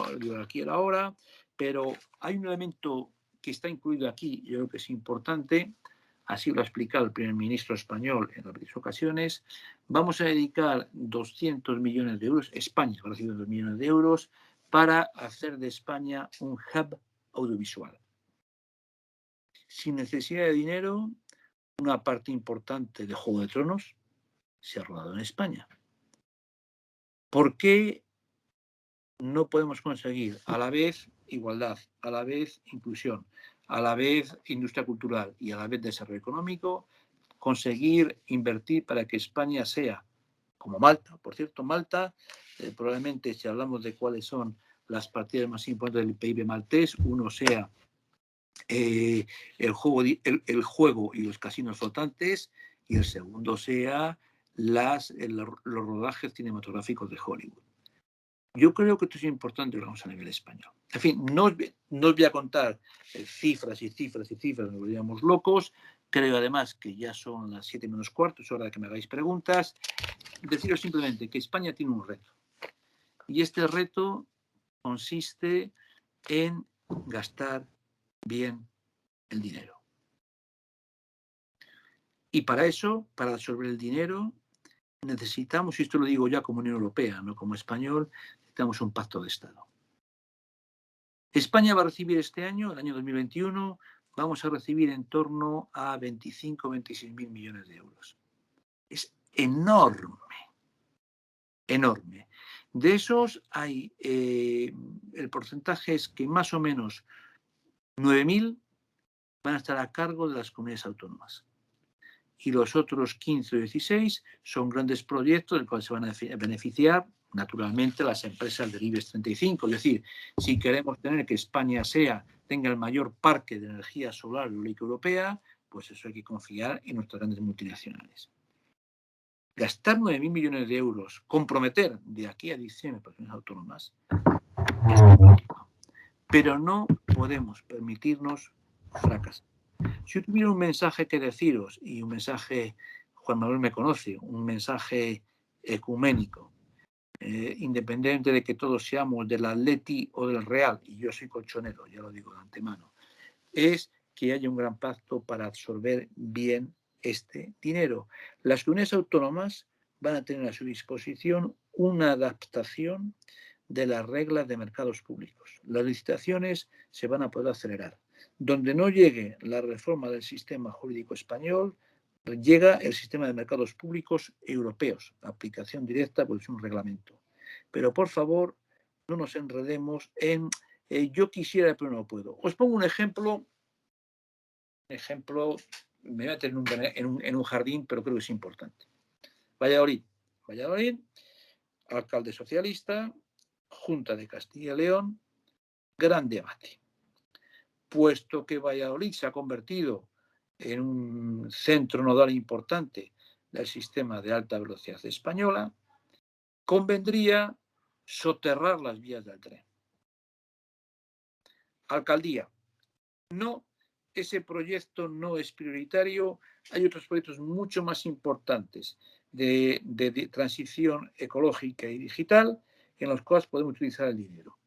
de la hora, pero hay un elemento que está incluido aquí, yo creo que es importante, así lo ha explicado el primer ministro español en varias ocasiones. Vamos a dedicar 200 millones de euros, España va a recibir 2 millones de euros, para hacer de España un hub audiovisual. Sin necesidad de dinero, una parte importante de Juego de Tronos se ha rodado en España. ¿Por qué no podemos conseguir a la vez igualdad, a la vez inclusión, a la vez industria cultural y a la vez desarrollo económico, conseguir invertir para que España sea como Malta? Por cierto, Malta, probablemente si hablamos de cuáles son las partidas más importantes del PIB maltés, uno sea el juego y los casinos flotantes, y el segundo sea los rodajes cinematográficos de Hollywood. Yo creo que esto es importante, lo vamos a nivel español. En fin, no os voy a contar cifras y cifras y cifras, nos volvíamos locos. Creo además que ya son las 7 menos cuarto, es hora de que me hagáis preguntas. Deciros simplemente que España tiene un reto. Y este reto consiste en gastar bien el dinero. Y para eso, para absorber el dinero, necesitamos, y esto lo digo ya como Unión Europea, no como español, necesitamos un pacto de Estado. España va a recibir este año, el año 2021, vamos a recibir en torno a 25-26.000 millones de euros. Es enorme, enorme. De esos hay, el porcentaje es que más o menos 9.000 van a estar a cargo de las comunidades autónomas. Y los otros 15 o 16 son grandes proyectos del cual se van a beneficiar naturalmente las empresas del IBEX 35. Es decir, si queremos tener que España tenga el mayor parque de energía solar eólica europea, pues eso hay que confiar en nuestras grandes multinacionales. Gastar 9.000 millones de euros, comprometer de aquí a diciembre para las autónomas, es complicado. Pero no podemos permitirnos fracasar. Si yo tuviera un mensaje que deciros, y un mensaje, Juan Manuel me conoce, un mensaje ecuménico, independiente de que todos seamos del Atleti o del Real, y yo soy colchonero, ya lo digo de antemano, es que haya un gran pacto para absorber bien este dinero. Las comunidades autónomas van a tener a su disposición una adaptación de las reglas de mercados públicos. Las licitaciones se van a poder acelerar. Donde no llegue la reforma del sistema jurídico español, llega el sistema de mercados públicos europeos, aplicación directa, pues es un reglamento. Pero por favor, no nos enredemos en yo quisiera, pero no puedo. Os pongo un ejemplo, me voy a meter en un jardín, pero creo que es importante. Valladolid, alcalde socialista, Junta de Castilla y León, gran debate. Puesto que Valladolid se ha convertido en un centro nodal importante del sistema de alta velocidad española, convendría soterrar las vías del tren. Alcaldía, no, ese proyecto no es prioritario, hay otros proyectos mucho más importantes de transición ecológica y digital en los cuales podemos utilizar el dinero.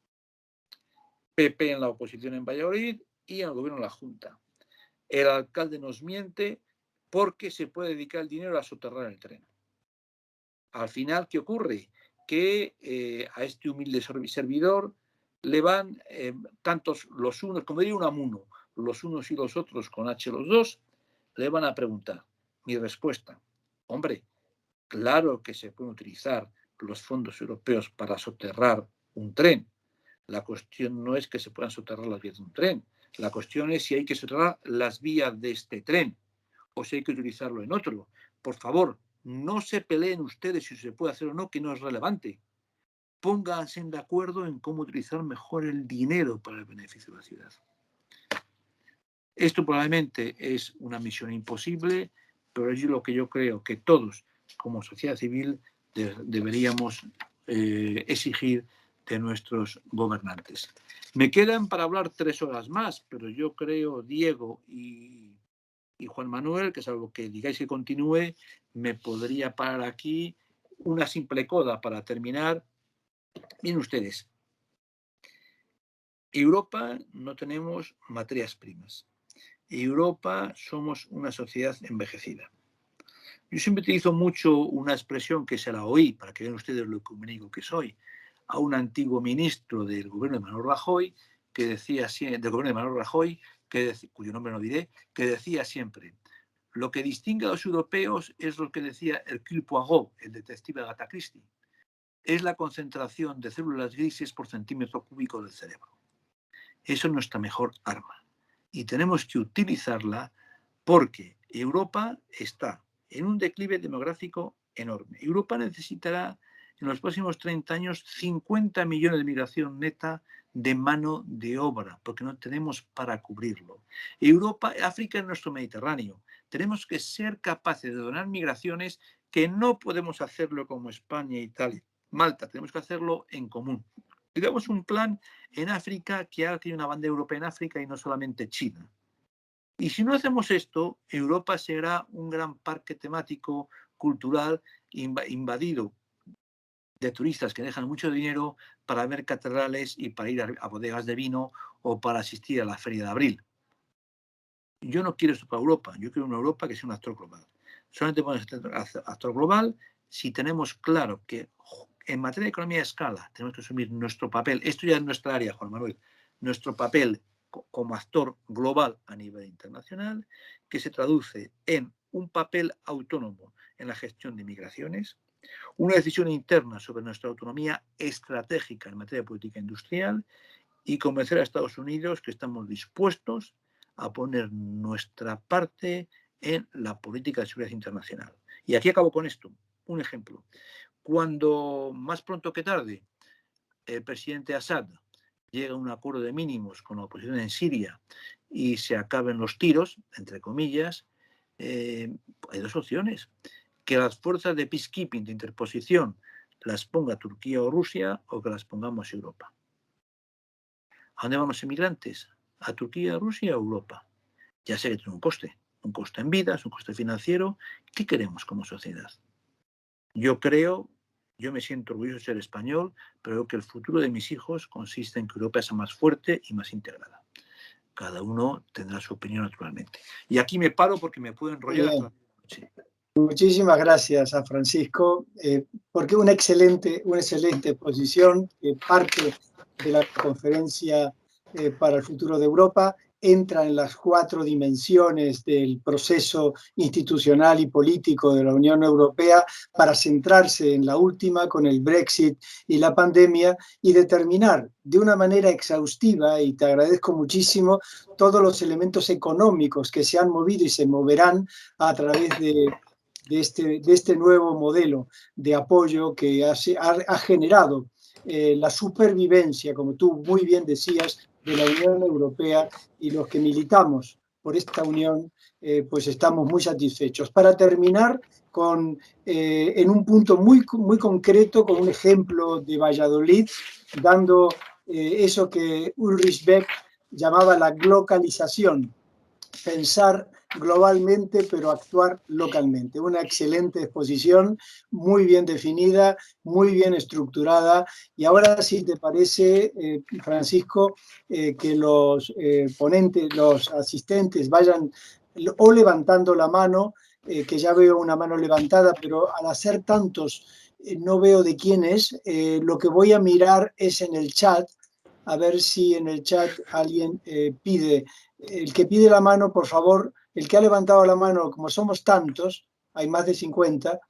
PP en la oposición en Valladolid y en el gobierno en la Junta. El alcalde nos miente porque se puede dedicar el dinero a soterrar el tren. Al final, ¿qué ocurre? Que a este humilde servidor le van tantos los unos, como diría Unamuno, los unos y los otros con H los dos, le van a preguntar. Mi respuesta, hombre, claro que se pueden utilizar los fondos europeos para soterrar un tren. La cuestión no es que se puedan soterrar las vías de un tren. La cuestión es si hay que soterrar las vías de este tren o si hay que utilizarlo en otro. Por favor, no se peleen ustedes si se puede hacer o no, que no es relevante. Pónganse de acuerdo en cómo utilizar mejor el dinero para el beneficio de la ciudad. Esto probablemente es una misión imposible, pero es lo que yo creo que todos, como sociedad civil, deberíamos exigir de nuestros gobernantes. Me quedan para hablar 3 horas más, pero yo creo, Diego y Juan Manuel, que salvo que digáis que continúe, me podría parar aquí una simple coda para terminar. Miren ustedes, Europa no tenemos materias primas. Europa somos una sociedad envejecida. Yo siempre utilizo mucho una expresión que se la oí, para que vean ustedes lo ecuménico que soy, a un antiguo ministro del gobierno de Mariano Rajoy, que decía, cuyo nombre no diré, que decía siempre, lo que distingue a los europeos es lo que decía Hercule Poirot, el detective de Agatha Christie, es la concentración de células grises por centímetro cúbico del cerebro. Eso es nuestra mejor arma y tenemos que utilizarla porque Europa está en un declive demográfico enorme. Europa necesitará en los próximos 30 años 50 millones de migración neta de mano de obra, porque no tenemos para cubrirlo. África es nuestro Mediterráneo. Tenemos que ser capaces de donar migraciones que no podemos hacerlo como España, Italia, Malta. Tenemos que hacerlo en común. Y tenemos un plan en África que ahora tiene una banda europea en África y no solamente China. Y si no hacemos esto, Europa será un gran parque temático cultural invadido de turistas que dejan mucho dinero para ver catedrales y para ir a bodegas de vino o para asistir a la Feria de Abril. Yo no quiero esto para Europa, yo quiero una Europa que sea un actor global. Solamente podemos ser actor global si tenemos claro que en materia de economía de escala tenemos que asumir nuestro papel, esto ya es nuestra área, Juan Manuel, nuestro papel como actor global a nivel internacional, que se traduce en un papel autónomo en la gestión de migraciones, una decisión interna sobre nuestra autonomía estratégica en materia de política industrial y convencer a Estados Unidos que estamos dispuestos a poner nuestra parte en la política de seguridad internacional. Y aquí acabo con esto. Un ejemplo. Cuando más pronto que tarde el presidente Assad llega a un acuerdo de mínimos con la oposición en Siria y se acaben los tiros, entre comillas, hay 2 opciones. Que las fuerzas de peacekeeping, de interposición, las ponga Turquía o Rusia o que las pongamos Europa. ¿A dónde van los inmigrantes? ¿A Turquía, Rusia o Europa? Ya sé que tiene un coste en vidas, un coste financiero. ¿Qué queremos como sociedad? Yo me siento orgulloso de ser español, pero creo que el futuro de mis hijos consiste en que Europa sea más fuerte y más integrada. cada uno tendrá su opinión naturalmente. Y aquí me paro porque me puedo enrollar hasta la noche. Muchísimas gracias a Francisco, porque una excelente exposición que parte de la conferencia para el futuro de Europa, entra en las 4 dimensiones del proceso institucional y político de la Unión Europea para centrarse en la última con el Brexit y la pandemia y determinar de una manera exhaustiva, y te agradezco muchísimo, todos los elementos económicos que se han movido y se moverán a través de este nuevo modelo de apoyo que ha generado la supervivencia, como tú muy bien decías, de la Unión Europea, y los que militamos por esta unión, pues estamos muy satisfechos. Para terminar, en un punto muy concreto, con un ejemplo de Valladolid, dando eso que Ulrich Beck llamaba la globalización, pensar globalmente pero actuar localmente. Una excelente exposición, muy bien definida, muy bien estructurada. Y ahora, si te parece, Francisco, que los ponentes, los asistentes vayan o levantando la mano, que ya veo una mano levantada, pero al hacer tantos no veo de quién es. Lo que voy a mirar es en el chat, a ver si en el chat alguien pide. El que pide la mano, por favor, el que ha levantado la mano, como somos tantos, hay más de 50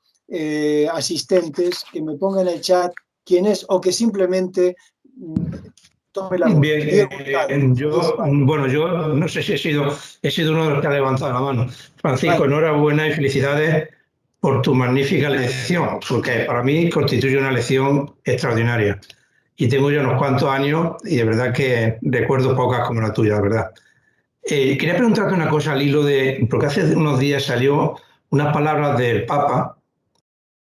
asistentes, que me ponga en el chat quién es, o que simplemente tome la voz. Bien, yo no sé si he sido uno de los que ha levantado la mano. Francisco, Vale. Enhorabuena y felicidades por tu magnífica lección, porque para mí constituye una lección extraordinaria. Y tengo ya unos cuantos años y de verdad que recuerdo pocas como la tuya, de verdad. Quería preguntarte una cosa al hilo porque hace unos días salió unas palabras del Papa,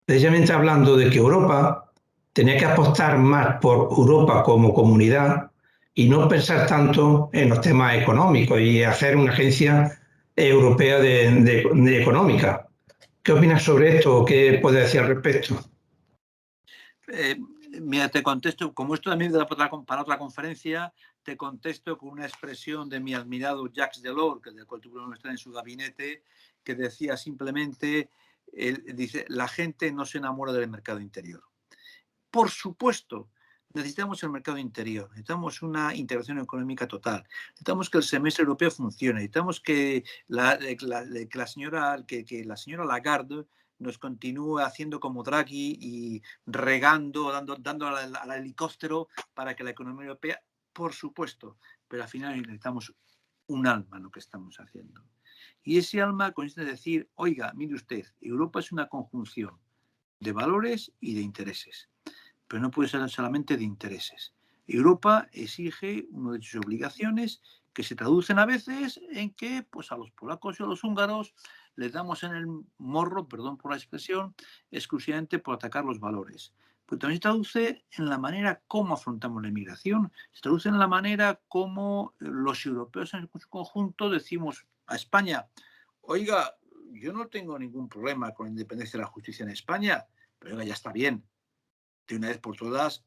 precisamente hablando de que Europa tenía que apostar más por Europa como comunidad y no pensar tanto en los temas económicos y hacer una agencia europea de económica. ¿Qué opinas sobre esto o qué puedes decir al respecto? Mira, te contesto, como esto también para otra conferencia, te contesto con una expresión de mi admirado Jacques Delors, que del cual tuvo una está en su gabinete, que decía simplemente, dice, la gente no se enamora del mercado interior. Por supuesto, necesitamos el mercado interior, necesitamos una integración económica total, necesitamos que el semestre europeo funcione, necesitamos que la señora Lagarde nos continúe haciendo como Draghi y regando, dando al helicóptero para que la economía europea, por supuesto, pero al final necesitamos un alma en lo que estamos haciendo. Y ese alma consiste en decir, oiga, mire usted, Europa es una conjunción de valores y de intereses, pero no puede ser solamente de intereses. Europa exige una de sus obligaciones que se traducen a veces en que pues, a los polacos y a los húngaros les damos en el morro, perdón por la expresión, exclusivamente por atacar los valores. Pero también se traduce en la manera como afrontamos la inmigración, se traduce en la manera como los europeos en su conjunto decimos a España, oiga, yo no tengo ningún problema con la independencia de la justicia en España, pero oiga, ya está bien. De una vez por todas,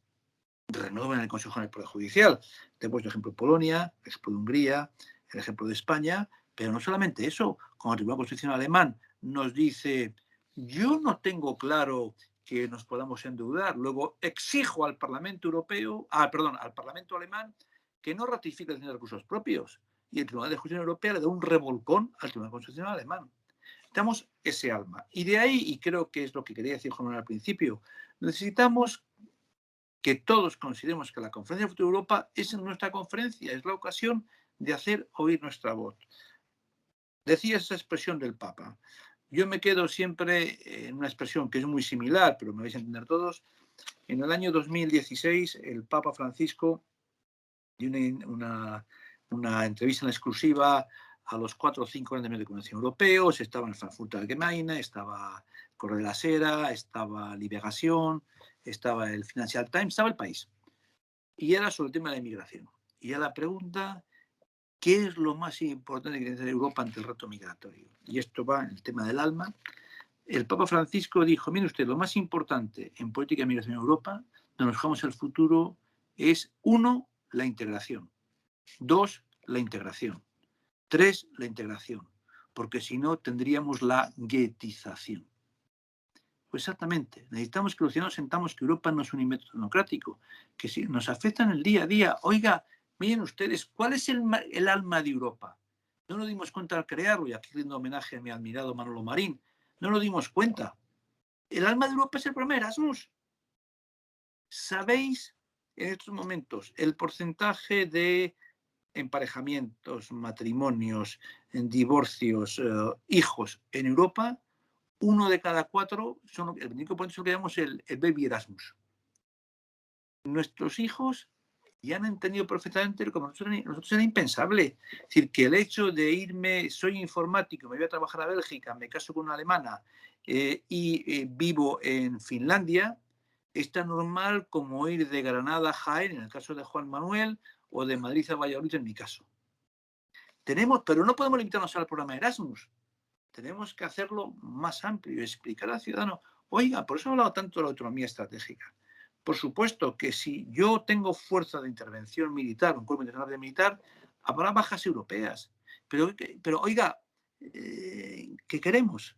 renueven el Consejo del Poder Judicial. Te he puesto el ejemplo de Polonia, el ejemplo de Hungría, el ejemplo de España, pero no solamente eso. Como el Tribunal Constitucional alemán nos dice, yo no tengo claro que nos podamos endeudar, luego exijo al Parlamento Europeo, al Parlamento alemán, que no ratifique el de recursos propios. Y el Tribunal de Justicia Europea le da un revolcón al Tribunal Constitucional alemán. Necesitamos ese alma. Y de ahí, y creo que es lo que quería decir Juan Manuel al principio, necesitamos que todos consideremos que la Conferencia de Futuro de Europa es nuestra conferencia, es la ocasión de hacer oír nuestra voz. Decía esa expresión del Papa. Yo me quedo siempre en una expresión que es muy similar, pero me vais a entender todos. En el año 2016, el Papa Francisco dio una entrevista en exclusiva a los 4 o 5 grandes medios de comunicación europeos. Estaba en el Frankfurter Allgemeine, estaba Correo de la Sera, estaba Liberación, estaba el Financial Times, estaba El País. Y era sobre el tema de la inmigración. Y era la pregunta, ¿qué es lo más importante que tiene que hacer Europa ante el reto migratorio? Y esto va en el tema del alma. El Papa Francisco dijo, mire usted, lo más importante en política de migración en Europa, donde nos jugamos el futuro, es 1, la integración. 2, la integración. 3, la integración. Porque si no, tendríamos la guetización. Pues exactamente. Necesitamos que los ciudadanos sentamos que Europa no es un invento democrático, que si nos afecta en el día a día. Oiga, miren ustedes, ¿cuál es el alma de Europa? No nos dimos cuenta al crearlo, y aquí rindo homenaje a mi admirado Manolo Marín. No nos dimos cuenta. El alma de Europa es el programa Erasmus. ¿Sabéis en estos momentos el porcentaje de emparejamientos, matrimonios, divorcios, hijos en Europa? 1 de cada 4 son el 25% es lo que llamamos el baby Erasmus. Nuestros hijos ya han entendido perfectamente lo que nosotros era impensable. Es decir, que el hecho de irme, soy informático, me voy a trabajar a Bélgica, me caso con una alemana y vivo en Finlandia, es tan normal como ir de Granada a Jaén, en el caso de Juan Manuel, o de Madrid a Valladolid, en mi caso. Pero no podemos limitarnos al programa Erasmus. Tenemos que hacerlo más amplio y explicar al ciudadano, oiga, por eso he hablado tanto de la autonomía estratégica. Por supuesto que si yo tengo fuerza de intervención militar, un cuerpo internacional militar, habrá bajas europeas. Pero oiga, ¿qué queremos?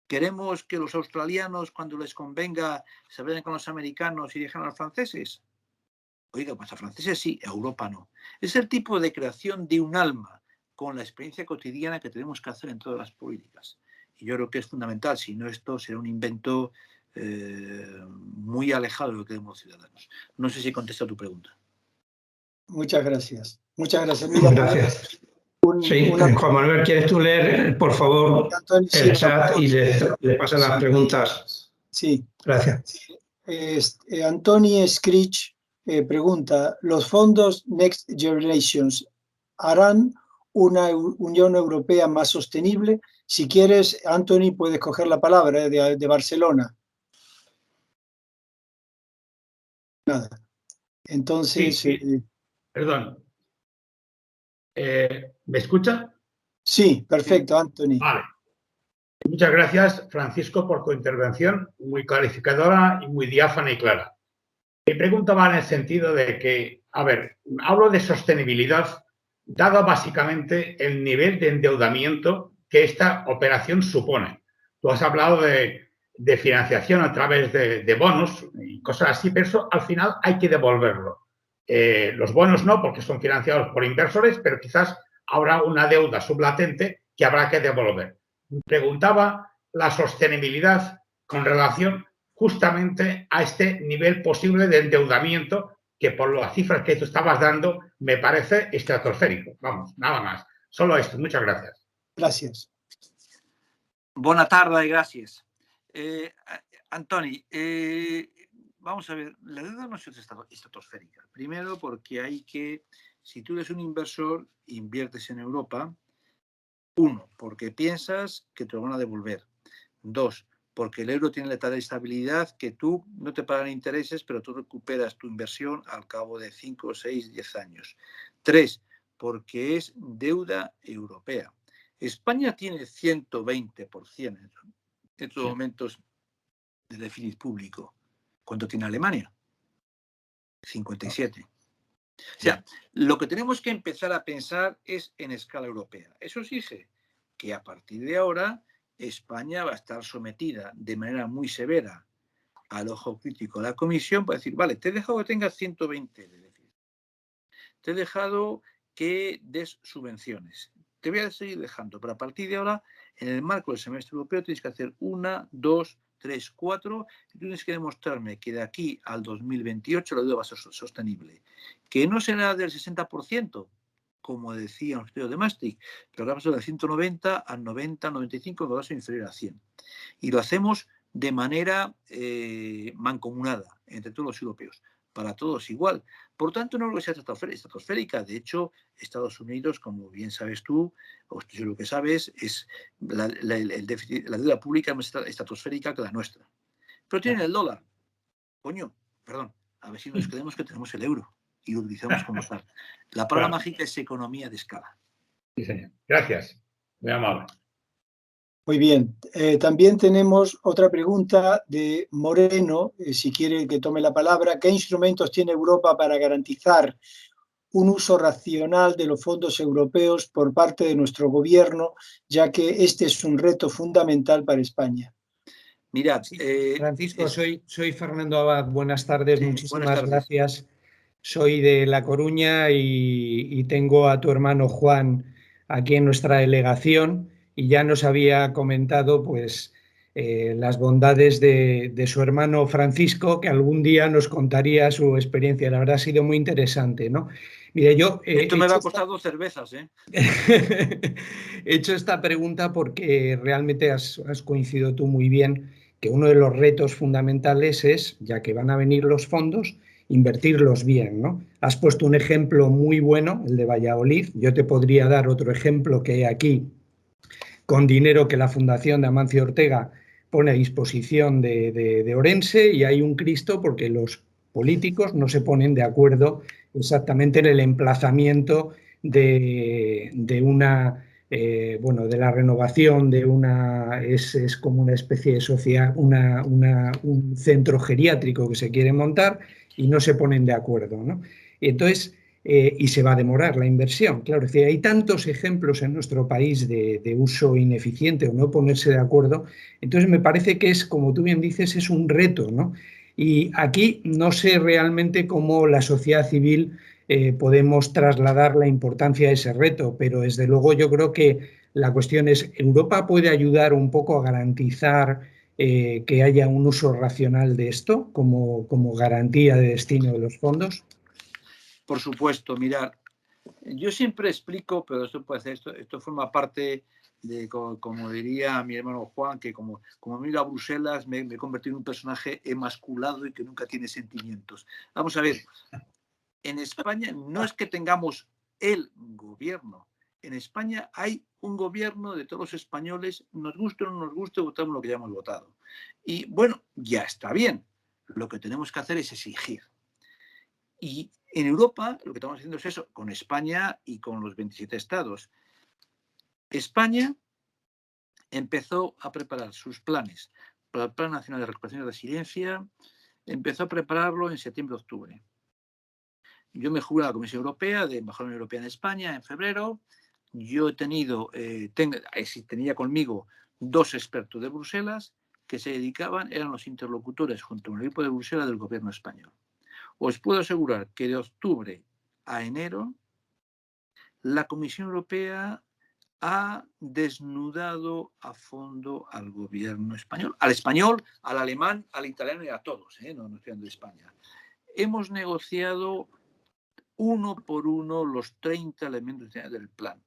¿Queremos que los australianos, cuando les convenga, se vayan con los americanos y dejen a los franceses? Oiga, pues a franceses sí, a Europa no. Es el tipo de creación de un alma con la experiencia cotidiana que tenemos que hacer en todas las políticas. Y yo creo que es fundamental, si no esto será un invento muy alejado de lo que queremos los ciudadanos. No sé si contesta tu pregunta. Muchas gracias. Muchas gracias. Mira, gracias. Juan Manuel, ¿quieres tú leer, por favor, el chat y le pasan las preguntas? Sí. Gracias. Antoni Screech pregunta, ¿los fondos Next Generations harán una Unión Europea más sostenible? Si quieres, Antoni, puedes coger la palabra de Barcelona. Nada. Entonces... Sí. Perdón. ¿Me escucha? Sí, perfecto, Antoni. Vale. Muchas gracias, Francisco, por tu intervención, muy clarificadora y muy diáfana y clara. Mi pregunta va en el sentido de que, a ver, hablo de sostenibilidad, dado básicamente el nivel de endeudamiento que esta operación supone. Tú has hablado de financiación a través de bonos y cosas así, pero eso al final hay que devolverlo. Los bonos no, porque son financiados por inversores, pero quizás habrá una deuda sublatente que habrá que devolver. Preguntaba la sostenibilidad con relación justamente a este nivel posible de endeudamiento que por las cifras que tú estabas dando me parece estratosférico. Vamos, nada más. Solo esto. Muchas gracias. Gracias. Buena tarde y gracias. Antoni, vamos a ver, la deuda no es estratosférica. Primero porque si tú eres un inversor, inviertes en Europa. 1, porque piensas que te lo van a devolver. 2, porque el euro tiene la tal estabilidad que tú no te pagan intereses, pero tú recuperas tu inversión al cabo de 5, 6, 10 años. 3, porque es deuda europea. España tiene 120% en estos momentos de déficit público. ¿Cuánto tiene Alemania? 57%. O sea, lo que tenemos que empezar a pensar es en escala europea. Eso exige que a partir de ahora España va a estar sometida de manera muy severa al ojo crítico de la Comisión para decir, vale, te he dejado que tengas 120 de déficit. Te he dejado que des subvenciones. Te voy a seguir dejando, pero a partir de ahora, en el marco del semestre europeo, tienes que hacer 1, 2, 3, 4, y tienes que demostrarme que de aquí al 2028 la deuda va a ser sostenible. Que no será del 60%, como decía el estudio de Maastricht, pero que va a pasar del 190 al 90, 95, que va a ser inferior a 100. Y lo hacemos de manera mancomunada entre todos los europeos, para todos igual. Por tanto, no creo que sea estratosférica. De hecho, Estados Unidos, como bien sabes tú, o yo lo que sabes, es la deuda pública es más estratosférica que la nuestra. Pero tienen el dólar. Coño, perdón, a ver si nos creemos que tenemos el euro y lo utilizamos como tal. La palabra mágica es economía de escala. Sí, señor. Gracias. Muy amable. Muy bien. También tenemos otra pregunta de Moreno, si quiere que tome la palabra. ¿Qué instrumentos tiene Europa para garantizar un uso racional de los fondos europeos por parte de nuestro gobierno, ya que este es un reto fundamental para España. Mirad, Francisco, soy Fernando Abad. Buenas tardes, sí, muchísimas buenas tardes. gracias. Soy de La Coruña y tengo a tu hermano Juan aquí en nuestra delegación y ya nos había comentado pues las bondades de su hermano Francisco, que algún día nos contaría su experiencia. La verdad ha sido muy interesante, ¿no? Mire, yo esto me va a costar 2 cervezas, ¿eh? He hecho esta pregunta porque realmente has coincidido tú muy bien que uno de los retos fundamentales es, ya que van a venir los fondos, invertirlos bien, ¿no? Has puesto un ejemplo muy bueno, el de Valladolid. Yo te podría dar otro ejemplo que hay aquí, con dinero que la Fundación de Amancio Ortega pone a disposición de Orense, y hay un Cristo porque los políticos no se ponen de acuerdo exactamente en el emplazamiento de una... bueno, de la renovación de una, es como una especie de sociedad, un centro geriátrico que se quiere montar y no se ponen de acuerdo, ¿no? Entonces, y se va a demorar la inversión. Claro, es decir, hay tantos ejemplos en nuestro país de uso ineficiente o no ponerse de acuerdo. Entonces, me parece que es, como tú bien dices, es un reto, ¿no? Y aquí no sé realmente cómo la sociedad civil podemos trasladar la importancia de ese reto, pero desde luego yo creo que la cuestión es, ¿Europa puede ayudar un poco a garantizar que haya un uso racional de esto como garantía de destino de los fondos? Por supuesto, mirad, yo siempre explico, pero esto forma parte de, como diría mi hermano Juan, que como me he ido a Bruselas, me he convertido en un personaje emasculado y que nunca tiene sentimientos. Vamos a ver, en España no es que tengamos el gobierno. En España hay un gobierno de todos los españoles, nos guste o no nos guste, votamos lo que ya hemos votado. Y bueno, ya está bien. Lo que tenemos que hacer es exigir. Y en Europa lo que estamos haciendo es eso, con España y con los 27 estados. España empezó a preparar sus planes para el Plan Nacional de Recuperación y Resiliencia, empezó a prepararlo en septiembre-octubre. Yo me jugué a la Comisión Europea, de Embajador de la Unión Europea en España, en febrero. Yo he tenido, tenía conmigo 2 expertos de Bruselas que se dedicaban, eran los interlocutores junto con el equipo de Bruselas del gobierno español. Os puedo asegurar que de octubre a enero la Comisión Europea ha desnudado a fondo al gobierno español, al alemán, al italiano y a todos, no estoy hablando de España. Hemos negociado uno por uno los 30 elementos del plan.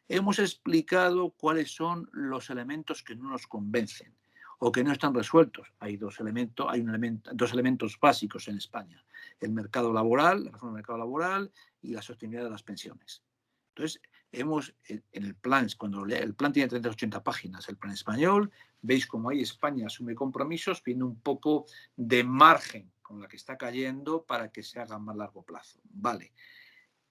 Hemos explicado cuáles son los elementos que no nos convencen o que no están resueltos. Hay dos elementos básicos en España: el mercado laboral, la reforma del mercado laboral y la sostenibilidad de las pensiones. Entonces, en el plan, cuando el plan tiene 380 páginas, el plan español, veis cómo ahí España asume compromisos, viendo un poco de margen con la que está cayendo para que se haga a más largo plazo. Vale.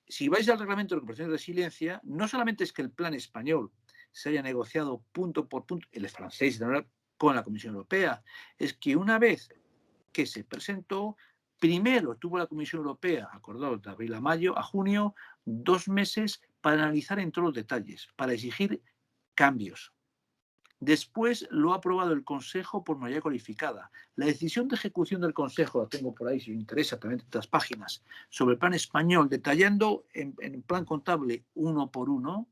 Si vais al reglamento de recuperación y resiliencia, no solamente es que el plan español se haya negociado punto por punto, el francés con la Comisión Europea, es que una vez que se presentó, primero tuvo la Comisión Europea, acordado de abril a junio, 2 meses para analizar en todos los detalles, para exigir cambios. Después lo ha aprobado el Consejo por mayoría cualificada. La decisión de ejecución del Consejo, la tengo por ahí si os interesa, también en otras páginas, sobre el plan español, detallando en plan contable uno por uno,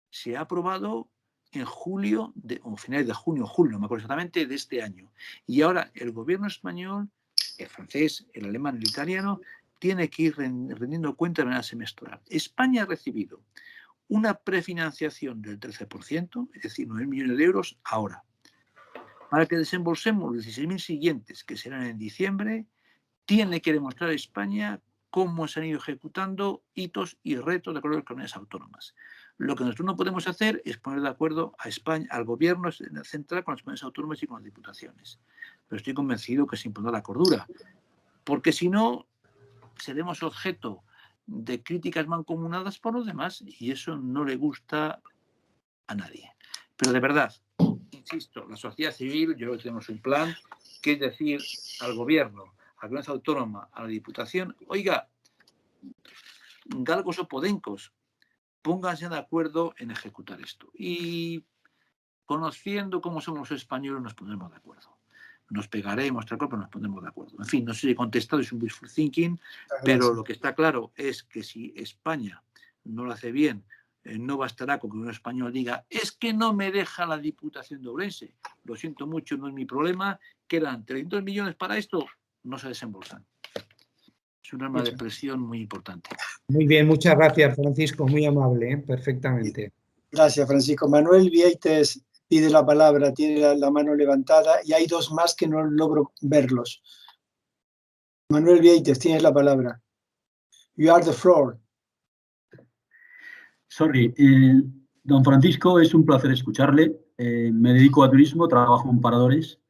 se ha aprobado en julio, o finales de junio, julio, no me acuerdo exactamente, de este año. Y ahora el gobierno español, el francés, el alemán, el italiano, tiene que ir rendiendo cuenta de manera semestral. España ha recibido una prefinanciación del 13%, es decir, 9.000 millones de euros ahora. Para que desembolsemos los 16.000 siguientes, que serán en diciembre, tiene que demostrar España cómo se han ido ejecutando hitos y retos de acuerdo con las comunidades autónomas. Lo que nosotros no podemos hacer es poner de acuerdo a España, al gobierno central, con las comunidades autónomas y con las diputaciones. Pero estoy convencido que se impondrá la cordura, porque si no, seremos objeto de críticas mancomunadas por los demás y eso no le gusta a nadie. Pero de verdad, insisto, la sociedad civil, yo creo que tenemos un plan, que es decir al gobierno, a la comunidad autónoma, a la diputación, oiga, galgos o podencos, pónganse de acuerdo en ejecutar esto. Y conociendo cómo somos los españoles, nos pondremos de acuerdo. Nos pegaremos, pero nos pondremos de acuerdo. En fin, no sé si he contestado, es un wishful thinking, pero lo que está claro es que si España no lo hace bien, no bastará con que un español diga es que no me deja la Diputación de Ourense. Lo siento mucho, no es mi problema. Quedan 300 millones para esto, no se desembolsan. Es un arma de presión muy importante. Muy bien, muchas gracias, Francisco, muy amable, perfectamente. Gracias, Francisco. Manuel Vieites pide la palabra, tiene la mano levantada y hay dos más que no logro verlos. Manuel Vieites, tienes la palabra. You are the floor. Sorry, don Francisco, es un placer escucharle. Me dedico a turismo, trabajo en paradores.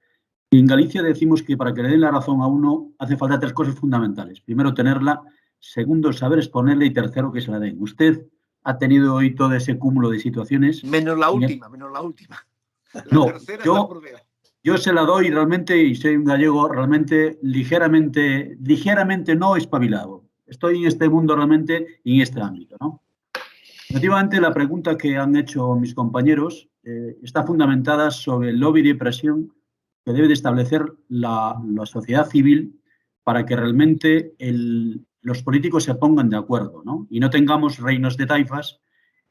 Y en Galicia decimos que para que le den la razón a uno hace falta 3 cosas fundamentales. Primero, tenerla. Segundo, saber exponerla. Y tercero, que se la den. Usted ha tenido hoy todo ese cúmulo de situaciones. Menos la última, menos la última. La no, tercera es la por vea. Yo se la doy realmente, y soy un gallego realmente ligeramente no espabilado. Estoy en este mundo realmente y en este ámbito, ¿no? Efectivamente, la pregunta que han hecho mis compañeros está fundamentada sobre el lobby de presión que debe de establecer la sociedad civil para que realmente los políticos se pongan de acuerdo, ¿no? Y no tengamos reinos de taifas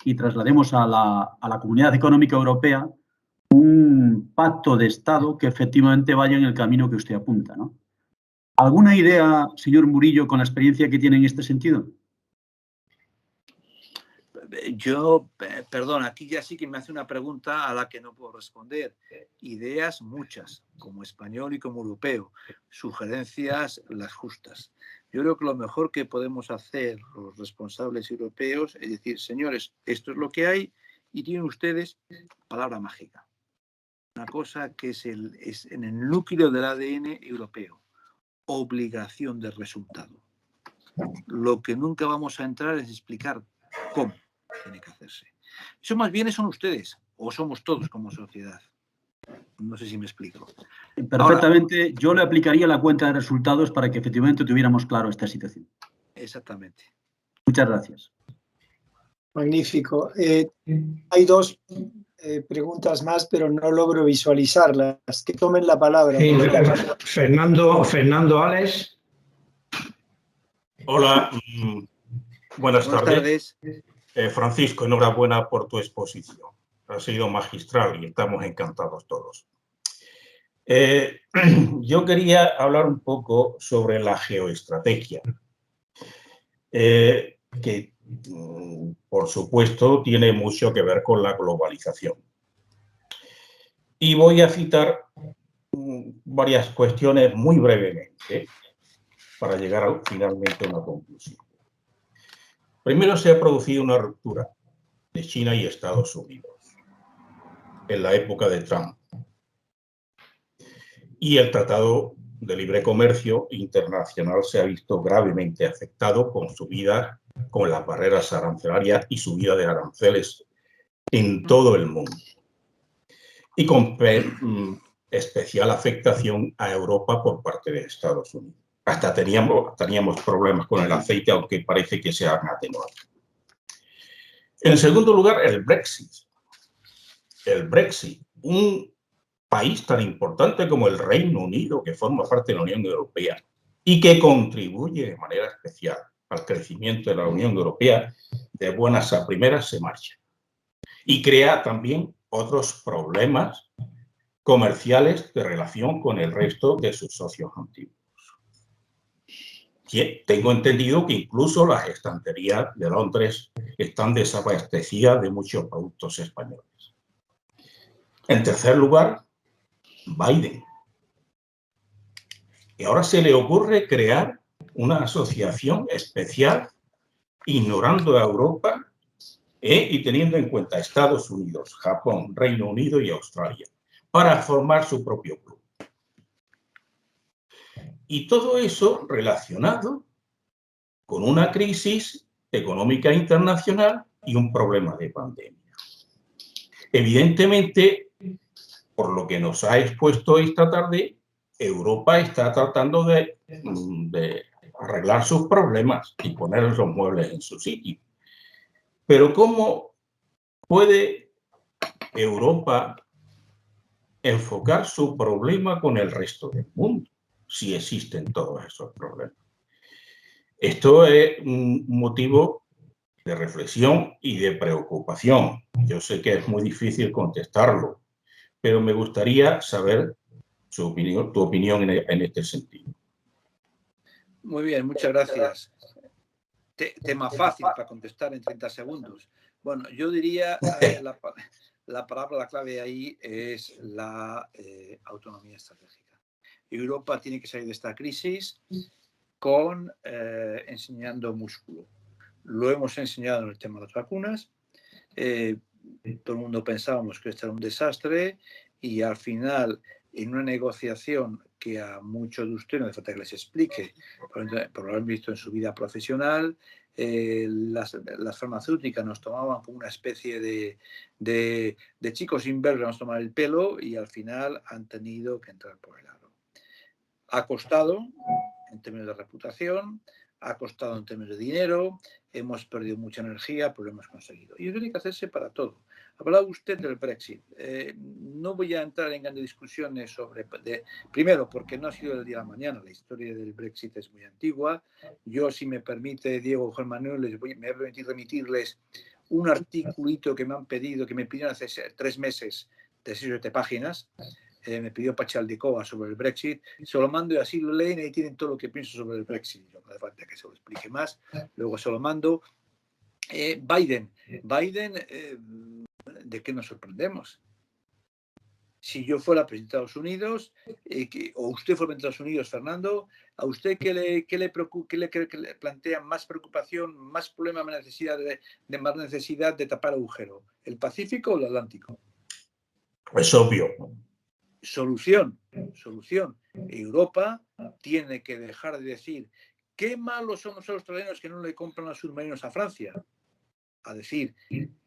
y traslademos a la Comunidad Económica Europea un pacto de Estado que efectivamente vaya en el camino que usted apunta, ¿no? ¿Alguna idea, señor Murillo, con la experiencia que tiene en este sentido? Yo, perdón, aquí ya sí que me hace una pregunta a la que no puedo responder. Ideas muchas, como español y como europeo. Sugerencias las justas. Yo creo que lo mejor que podemos hacer los responsables europeos es decir, señores, esto es lo que hay y tienen ustedes palabra mágica. Una cosa que es en el núcleo del ADN europeo. Obligación de resultado. Lo que nunca vamos a entrar es explicar cómo tiene que hacerse. Eso más bien son ustedes, o somos todos como sociedad. No sé si me explico. Perfectamente. Ahora, yo le aplicaría la cuenta de resultados para que efectivamente tuviéramos claro esta situación. Exactamente. Muchas gracias. Magnífico. Hay 2 preguntas más, pero no logro visualizarlas. Que tomen la palabra. Sí, Fernando Alex. Hola, buenas tardes. Francisco, enhorabuena por tu exposición. Ha sido magistral y estamos encantados todos. Yo quería hablar un poco sobre la geoestrategia, que, por supuesto, tiene mucho que ver con la globalización. Y voy a citar varias cuestiones muy brevemente para llegar finalmente a una conclusión. Primero, se ha producido una ruptura de China y Estados Unidos en la época de Trump. Y el Tratado de Libre Comercio Internacional se ha visto gravemente afectado con las barreras arancelarias y subida de aranceles en todo el mundo. Y con especial afectación a Europa por parte de Estados Unidos. Hasta teníamos problemas con el aceite, aunque parece que se han atenuado. En segundo lugar, el Brexit. El Brexit, un país tan importante como el Reino Unido, que forma parte de la Unión Europea y que contribuye de manera especial al crecimiento de la Unión Europea, de buenas a primeras se marcha. Y crea también otros problemas comerciales de relación con el resto de sus socios antiguos. Tengo entendido que incluso las estanterías de Londres están desabastecidas de muchos productos españoles. En tercer lugar, Biden. Y ahora se le ocurre crear una asociación especial ignorando a Europa y teniendo en cuenta Estados Unidos, Japón, Reino Unido y Australia para formar su propio club. Y todo eso relacionado con una crisis económica internacional y un problema de pandemia. Evidentemente, por lo que nos ha expuesto esta tarde, Europa está tratando de arreglar sus problemas y poner los muebles en su sitio. Pero ¿cómo puede Europa enfocar su problema con el resto del mundo si existen todos esos problemas? Esto es un motivo de reflexión y de preocupación. Yo sé que es muy difícil contestarlo, pero me gustaría saber tu opinión en este sentido. Muy bien, muchas gracias. Tema fácil para contestar en 30 segundos. Bueno, yo diría la palabra clave ahí es la autonomía estratégica. Europa tiene que salir de esta crisis con enseñando músculo. Lo hemos enseñado en el tema de las vacunas. Todo el mundo pensábamos que esto era un desastre y al final, en una negociación que a muchos de ustedes no hace falta que les explique, por lo haber visto en su vida profesional, las farmacéuticas nos tomaban como una especie de chicos sin verlo, nos tomaban el pelo y al final han tenido que entrar por el aro. Ha costado en términos de reputación, ha costado en términos de dinero, hemos perdido mucha energía, pero lo hemos conseguido. Y eso tiene que hacerse para todo. Hablaba usted del Brexit. No voy a entrar en grandes discusiones sobre... primero, porque no ha sido del día a la mañana. La historia del Brexit es muy antigua. Yo, si me permite, Diego, Juan Manuel, me voy a permitir remitirles un articulito que me han pedido, que me pidieron hace 3 meses, de 6 o 7 páginas. Me pidió Pachaldicova sobre el Brexit, se lo mando y así lo leen y tienen todo lo que pienso sobre el Brexit. No hace falta que se lo explique más, luego se lo mando. Biden, ¿de qué nos sorprendemos? Si yo fuera presidente de Estados Unidos, o usted fuera presidente de Estados Unidos, Fernando, ¿a usted qué le plantea más preocupación, más problema, más necesidad de tapar agujero? ¿El Pacífico o el Atlántico? Es obvio. Solución. Europa tiene que dejar de decir qué malos son los australianos que no le compran los submarinos a Francia, a decir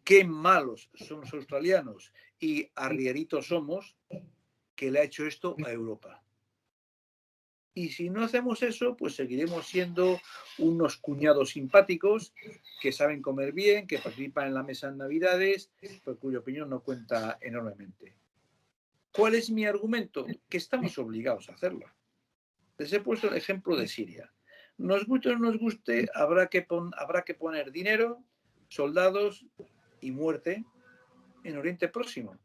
qué malos son los australianos y arrieritos somos que le ha hecho esto a Europa. Y si no hacemos eso, pues seguiremos siendo unos cuñados simpáticos que saben comer bien, que participan en la mesa en Navidades, pero cuya opinión no cuenta enormemente. ¿Cuál es mi argumento? Que estamos obligados a hacerlo. Les he puesto el ejemplo de Siria. Nos guste o no nos guste, habrá que poner dinero, soldados y muerte en Oriente Próximo.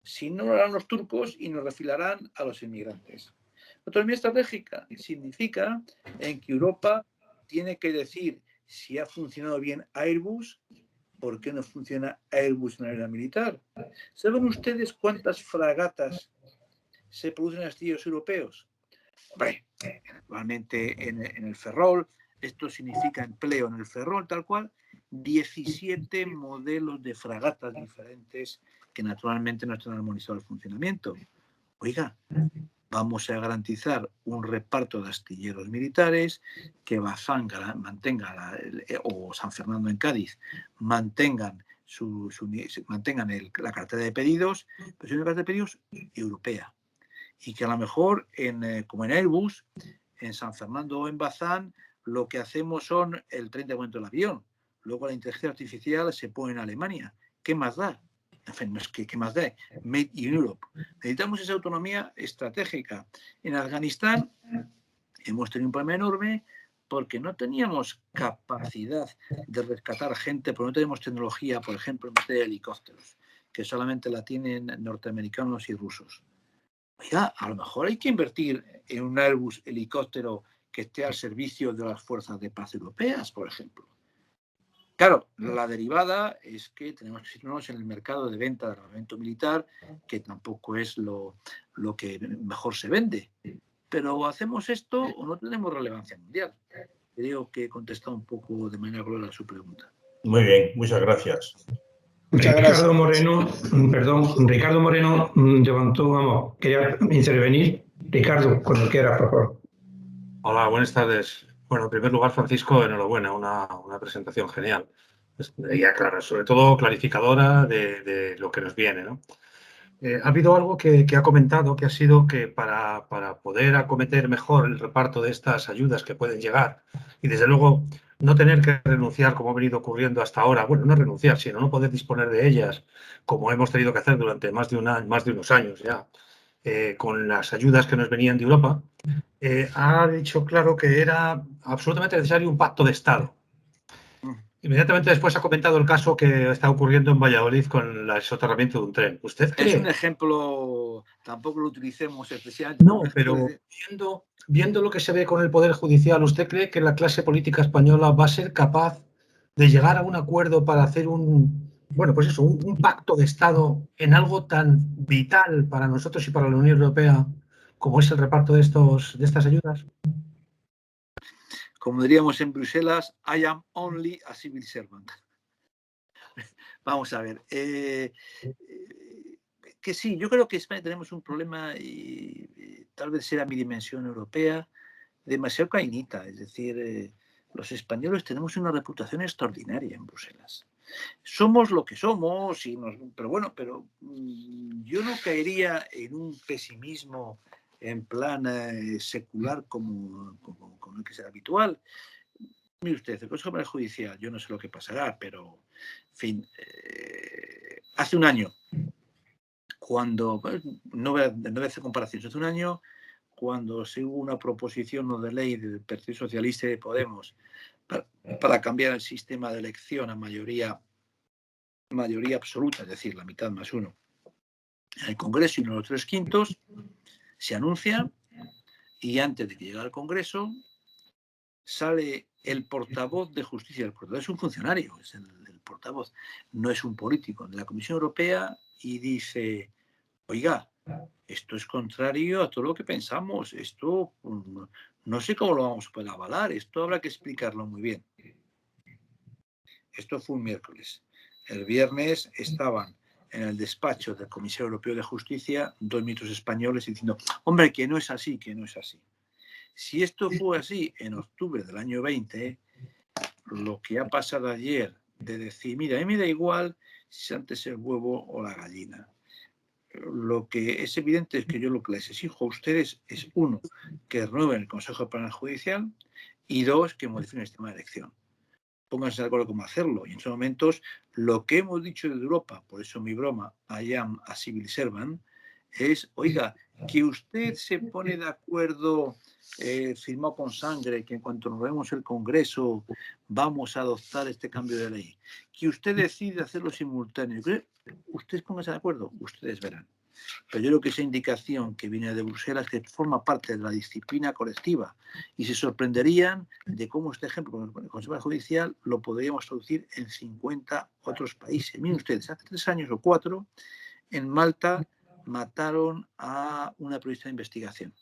Si no lo harán los turcos y nos refilarán a los inmigrantes. La autonomía estratégica significa en que Europa tiene que decir si ha funcionado bien Airbus, ¿por qué no funciona Airbus en la área militar? ¿Saben ustedes cuántas fragatas se producen en astilleros europeos? Hombre, actualmente en el Ferrol, esto significa empleo en el Ferrol, tal cual, 17 modelos de fragatas diferentes que naturalmente no están armonizados el funcionamiento. Oiga, vamos a garantizar un reparto de astilleros militares, que Bazán mantenga, o San Fernando en Cádiz, mantengan la cartera de pedidos, pero es una cartera de pedidos europea. Y que a lo mejor, como en Airbus, en San Fernando o en Bazán, lo que hacemos son el 30% del avión. Luego la inteligencia artificial se pone en Alemania. ¿Qué más da? En fin, ¿qué más da? Made in Europe. Necesitamos esa autonomía estratégica. En Afganistán hemos tenido un problema enorme porque no teníamos capacidad de rescatar gente, porque no tenemos tecnología, por ejemplo, en materia de helicópteros, que solamente la tienen norteamericanos y rusos. Oiga, a lo mejor hay que invertir en un Airbus helicóptero que esté al servicio de las fuerzas de paz europeas, por ejemplo. Claro, la derivada es que tenemos que situarnos en el mercado de venta de armamento militar, que tampoco es lo que mejor se vende. Pero ¿hacemos esto o no tenemos relevancia mundial? Creo que he contestado un poco de manera global a su pregunta. Muy bien, muchas gracias. Ricardo Moreno levantó, quería intervenir. Ricardo, cuando quieras, por favor. Hola, buenas tardes. Bueno, en primer lugar, Francisco, enhorabuena, una presentación genial. Ya clara, sobre todo clarificadora de lo que nos viene, ¿no? Ha habido algo que ha comentado, que ha sido que para poder acometer mejor el reparto de estas ayudas que pueden llegar y desde luego no tener que renunciar como ha venido ocurriendo hasta ahora, bueno, no renunciar, sino no poder disponer de ellas como hemos tenido que hacer durante más de unos años ya, con las ayudas que nos venían de Europa, ha dicho claro que era absolutamente necesario un pacto de Estado. Inmediatamente después ha comentado el caso que está ocurriendo en Valladolid con el soterramiento de un tren. ¿Usted cree? Es un ejemplo, tampoco lo utilicemos especialmente. No, pero viendo lo que se ve con el Poder Judicial, ¿usted cree que la clase política española va a ser capaz de llegar a un acuerdo para hacer un pacto de Estado en algo tan vital para nosotros y para la Unión Europea como es el reparto de estas ayudas? Como diríamos en Bruselas, I am only a civil servant. Vamos a ver. Que sí, yo creo que en España tenemos un problema, y tal vez sea mi dimensión europea, demasiado cainita. Es decir, los españoles tenemos una reputación extraordinaria en Bruselas. Somos lo que somos, pero bueno, yo no caería en un pesimismo en plan secular como el que será habitual. Mire usted, el Consejo General Judicial, yo no sé lo que pasará, pero, en fin, hace un año, cuando, no voy a hacer comparaciones, hace un año, cuando se hubo una proposición no de ley del Partido Socialista y de Podemos para cambiar el sistema de elección a mayoría absoluta, es decir, la mitad más uno, en el Congreso y no los 3/5, se anuncia, y antes de que llegue al Congreso sale el portavoz de Justicia. El portavoz es un funcionario, es el portavoz, no es un político, de la Comisión Europea, y dice: oiga, esto es contrario a todo lo que pensamos, esto no sé cómo lo vamos a poder avalar, esto habrá que explicarlo muy bien. Esto fue un miércoles. El viernes estaban en el despacho del Comisario Europeo de Justicia 2 ministros españoles diciendo: hombre, que no es así, que no es así. Si esto fue así en octubre del año 20, lo que ha pasado ayer de decir: mira, a mí me da igual si antes el huevo o la gallina. Lo que es evidente es que yo lo que les exijo a ustedes es, uno, que renueven el Consejo Penal Judicial, y dos, que modifiquen el sistema de elección. Pónganse de acuerdo cómo hacerlo. Y en esos momentos, lo que hemos dicho de Europa, por eso mi broma, I am a civil servant, es: oiga, que usted se pone de acuerdo, firmado con sangre, que en cuanto nos vemos el Congreso vamos a adoptar este cambio de ley, que usted decide hacerlo simultáneo, ustedes pónganse de acuerdo, ustedes verán. Pero yo creo que esa indicación que viene de Bruselas, que forma parte de la disciplina colectiva, y se sorprenderían de cómo este ejemplo con el Consejo Judicial lo podríamos traducir en 50 otros países. Miren ustedes, hace 3 años o 4, en Malta mataron a una periodista de investigación.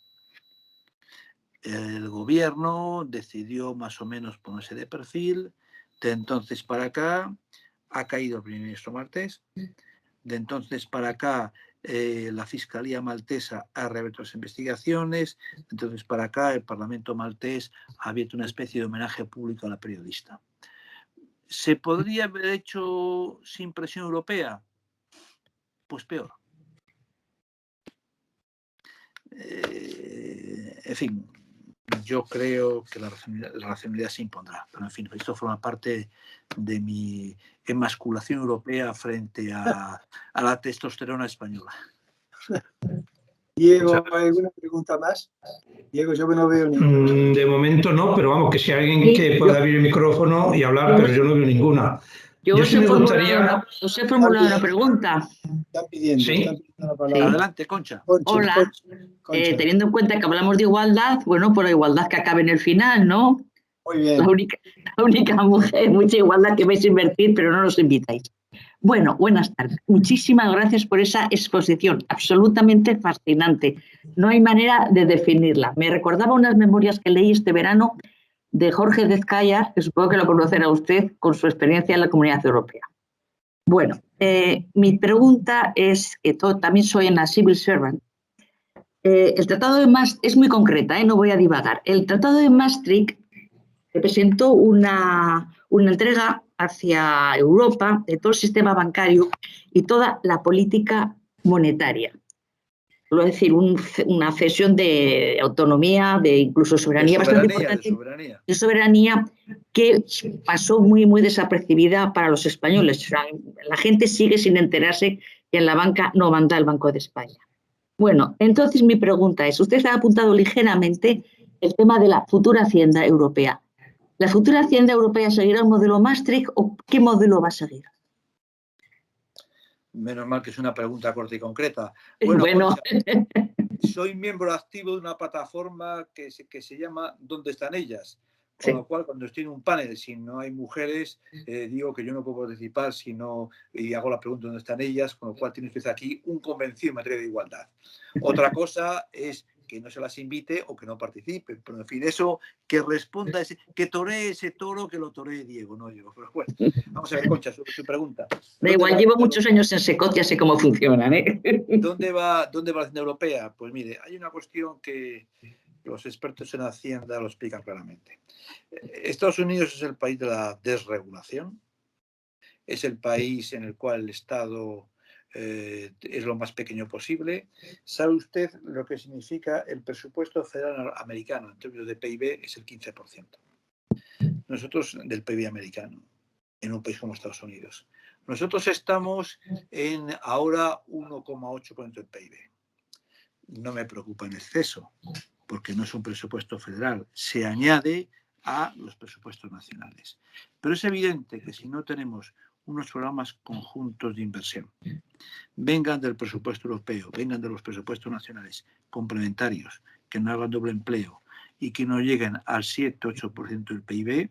El gobierno decidió más o menos ponerse de perfil. De entonces para acá ha caído el primer ministro maltés. De entonces para acá la Fiscalía maltesa ha reabierto las investigaciones. Entonces para acá el Parlamento maltés ha abierto una especie de homenaje público a la periodista. ¿Se podría haber hecho sin presión europea? Pues peor. En fin, yo creo que la racionalidad se impondrá. Pero en fin, esto forma parte de mi emasculación europea frente a la testosterona española. Diego, ¿alguna pregunta más? Diego, yo no veo ninguna. De momento no, pero vamos, que si alguien que pueda abrir el micrófono y hablar, pero yo no veo ninguna. Yo sí me gustaría... os he formulado una pregunta. Están pidiendo, ¿Sí? la palabra. Adelante, Concha. Hola. Concha. Teniendo en cuenta que hablamos de igualdad, bueno, por la igualdad que acabe en el final, ¿no? Muy bien. La única mujer, mucha igualdad que vais a invertir, pero no nos invitáis. Bueno, buenas tardes. Muchísimas gracias por esa exposición, absolutamente fascinante. No hay manera de definirla. Me recordaba unas memorias que leí este verano de Jorge Dezcayar, que supongo que lo conocerá usted con su experiencia en la Comunidad Europea. Bueno, mi pregunta es, que también soy una civil servant. El Tratado de Maastricht es muy concreta, no voy a divagar. El Tratado de Maastricht representó una entrega hacia Europa de todo el sistema bancario y toda la política monetaria. Es decir, una cesión de autonomía, de incluso soberanía, bastante importante, de soberanía que pasó muy, muy desapercibida para los españoles. O sea, la gente sigue sin enterarse que en la banca no manda el Banco de España. Bueno, entonces mi pregunta es, usted ha apuntado ligeramente el tema de la futura Hacienda Europea. ¿La futura Hacienda Europea seguirá el modelo Maastricht o qué modelo va a seguir? Menos mal que es una pregunta corta y concreta. Bueno. Concha, soy miembro activo de una plataforma que se llama ¿Dónde están ellas? Con lo cual, cuando estoy en un panel, si no hay mujeres, digo que yo no puedo participar y hago la pregunta ¿dónde están ellas? Con lo cual tiene usted aquí un convencido en materia de igualdad. Otra cosa es que no se las invite o que no participe. Pero, en fin, eso, que responda, que toree ese toro, que lo toree Diego, no yo. Pero bueno, vamos a ver, Concha, sobre su pregunta. Da igual, llevo muchos años en Secot, ya sé cómo funcionan, ¿eh? ¿Dónde va la Hacienda Europea? Pues mire, hay una cuestión que los expertos en Hacienda lo explican claramente. Estados Unidos es el país de la desregulación, es el país en el cual el Estado es lo más pequeño posible. ¿Sabe usted lo que significa el presupuesto federal americano? En términos de PIB es el 15%. Nosotros, del PIB americano, en un país como Estados Unidos. Nosotros estamos en ahora 1,8% del PIB. No me preocupa en exceso, porque no es un presupuesto federal. Se añade a los presupuestos nacionales. Pero es evidente que si no tenemos unos programas conjuntos de inversión, vengan del presupuesto europeo, vengan de los presupuestos nacionales, complementarios, que no hagan doble empleo y que no lleguen al 7-8% del PIB,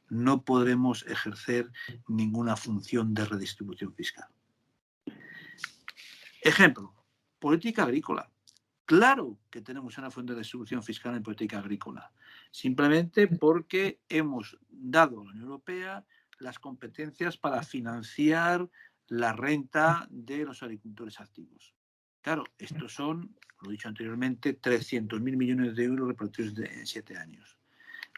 no podremos ejercer ninguna función de redistribución fiscal. Ejemplo, política agrícola. Claro que tenemos una fuente de distribución fiscal en política agrícola, simplemente porque hemos dado a la Unión Europea las competencias para financiar la renta de los agricultores activos. Claro, estos son, lo he dicho anteriormente, 300.000 millones de euros repartidos en 7 años.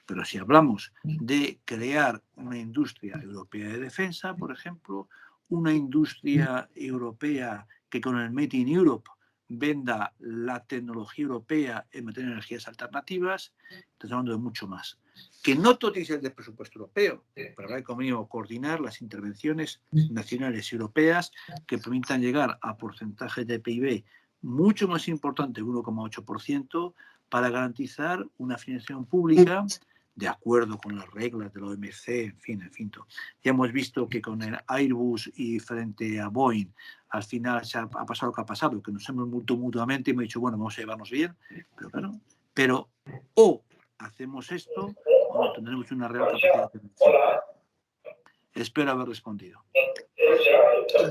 Pero si hablamos de crear una industria europea de defensa, por ejemplo, una industria europea que con el Made in Europe venda la tecnología europea en materia de energías alternativas, estamos hablando de mucho más. Que no todo tiene que ser del presupuesto europeo, pero habrá que conmigo coordinar las intervenciones nacionales y europeas que permitan llegar a porcentajes de PIB mucho más importante, 1,8%, para garantizar una financiación pública de acuerdo con las reglas de la OMC, en fin. Ya hemos visto que con el Airbus y frente a Boeing, al final ha pasado lo que ha pasado, que nos hemos mutuamente y hemos dicho, bueno, vamos a llevarnos bien, pero claro, o hacemos esto o no tendremos una real capacidad de intervención. Espero haber respondido.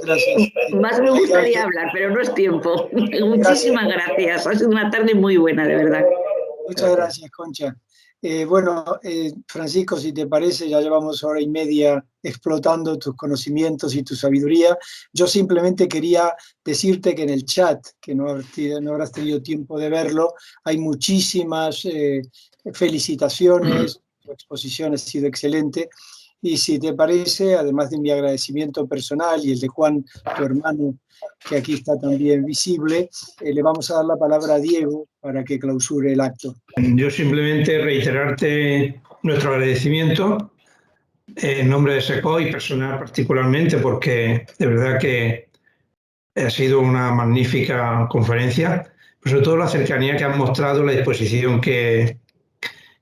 Gracias. Más me gustaría hablar, pero no es tiempo. Muchísimas gracias. Ha sido una tarde muy buena, de verdad. Muchas gracias, Concha. Francisco, si te parece, ya llevamos 1 hora y media explotando tus conocimientos y tu sabiduría. Yo simplemente quería decirte que en el chat, que no habrás tenido tiempo de verlo, hay muchísimas felicitaciones, tu exposición ha sido excelente. Y si te parece, además de mi agradecimiento personal y el de Juan, tu hermano, que aquí está también visible, le vamos a dar la palabra a Diego para que clausure el acto. Yo simplemente reiterarte nuestro agradecimiento en nombre de SECO y personal particularmente, porque de verdad que ha sido una magnífica conferencia, pero sobre todo la cercanía que han mostrado, la disposición que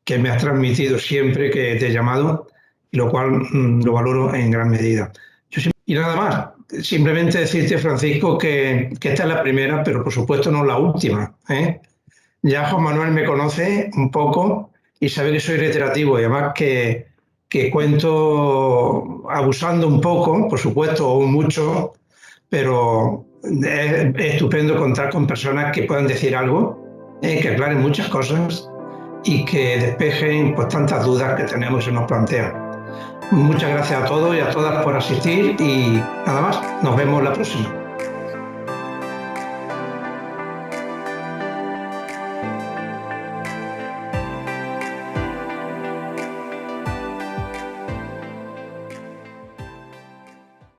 me has transmitido siempre que te he llamado, lo cual lo valoro en gran medida. Y nada más, simplemente decirte, Francisco, que esta es la primera, pero por supuesto no la última, ¿eh? Ya Juan Manuel me conoce un poco y sabe que soy reiterativo y además que cuento abusando un poco, por supuesto, o mucho, pero es estupendo contar con personas que puedan decir algo, que aclaren muchas cosas y que despejen pues, tantas dudas que tenemos y se nos plantean. Muchas gracias a todos y a todas por asistir y nada más, nos vemos la próxima.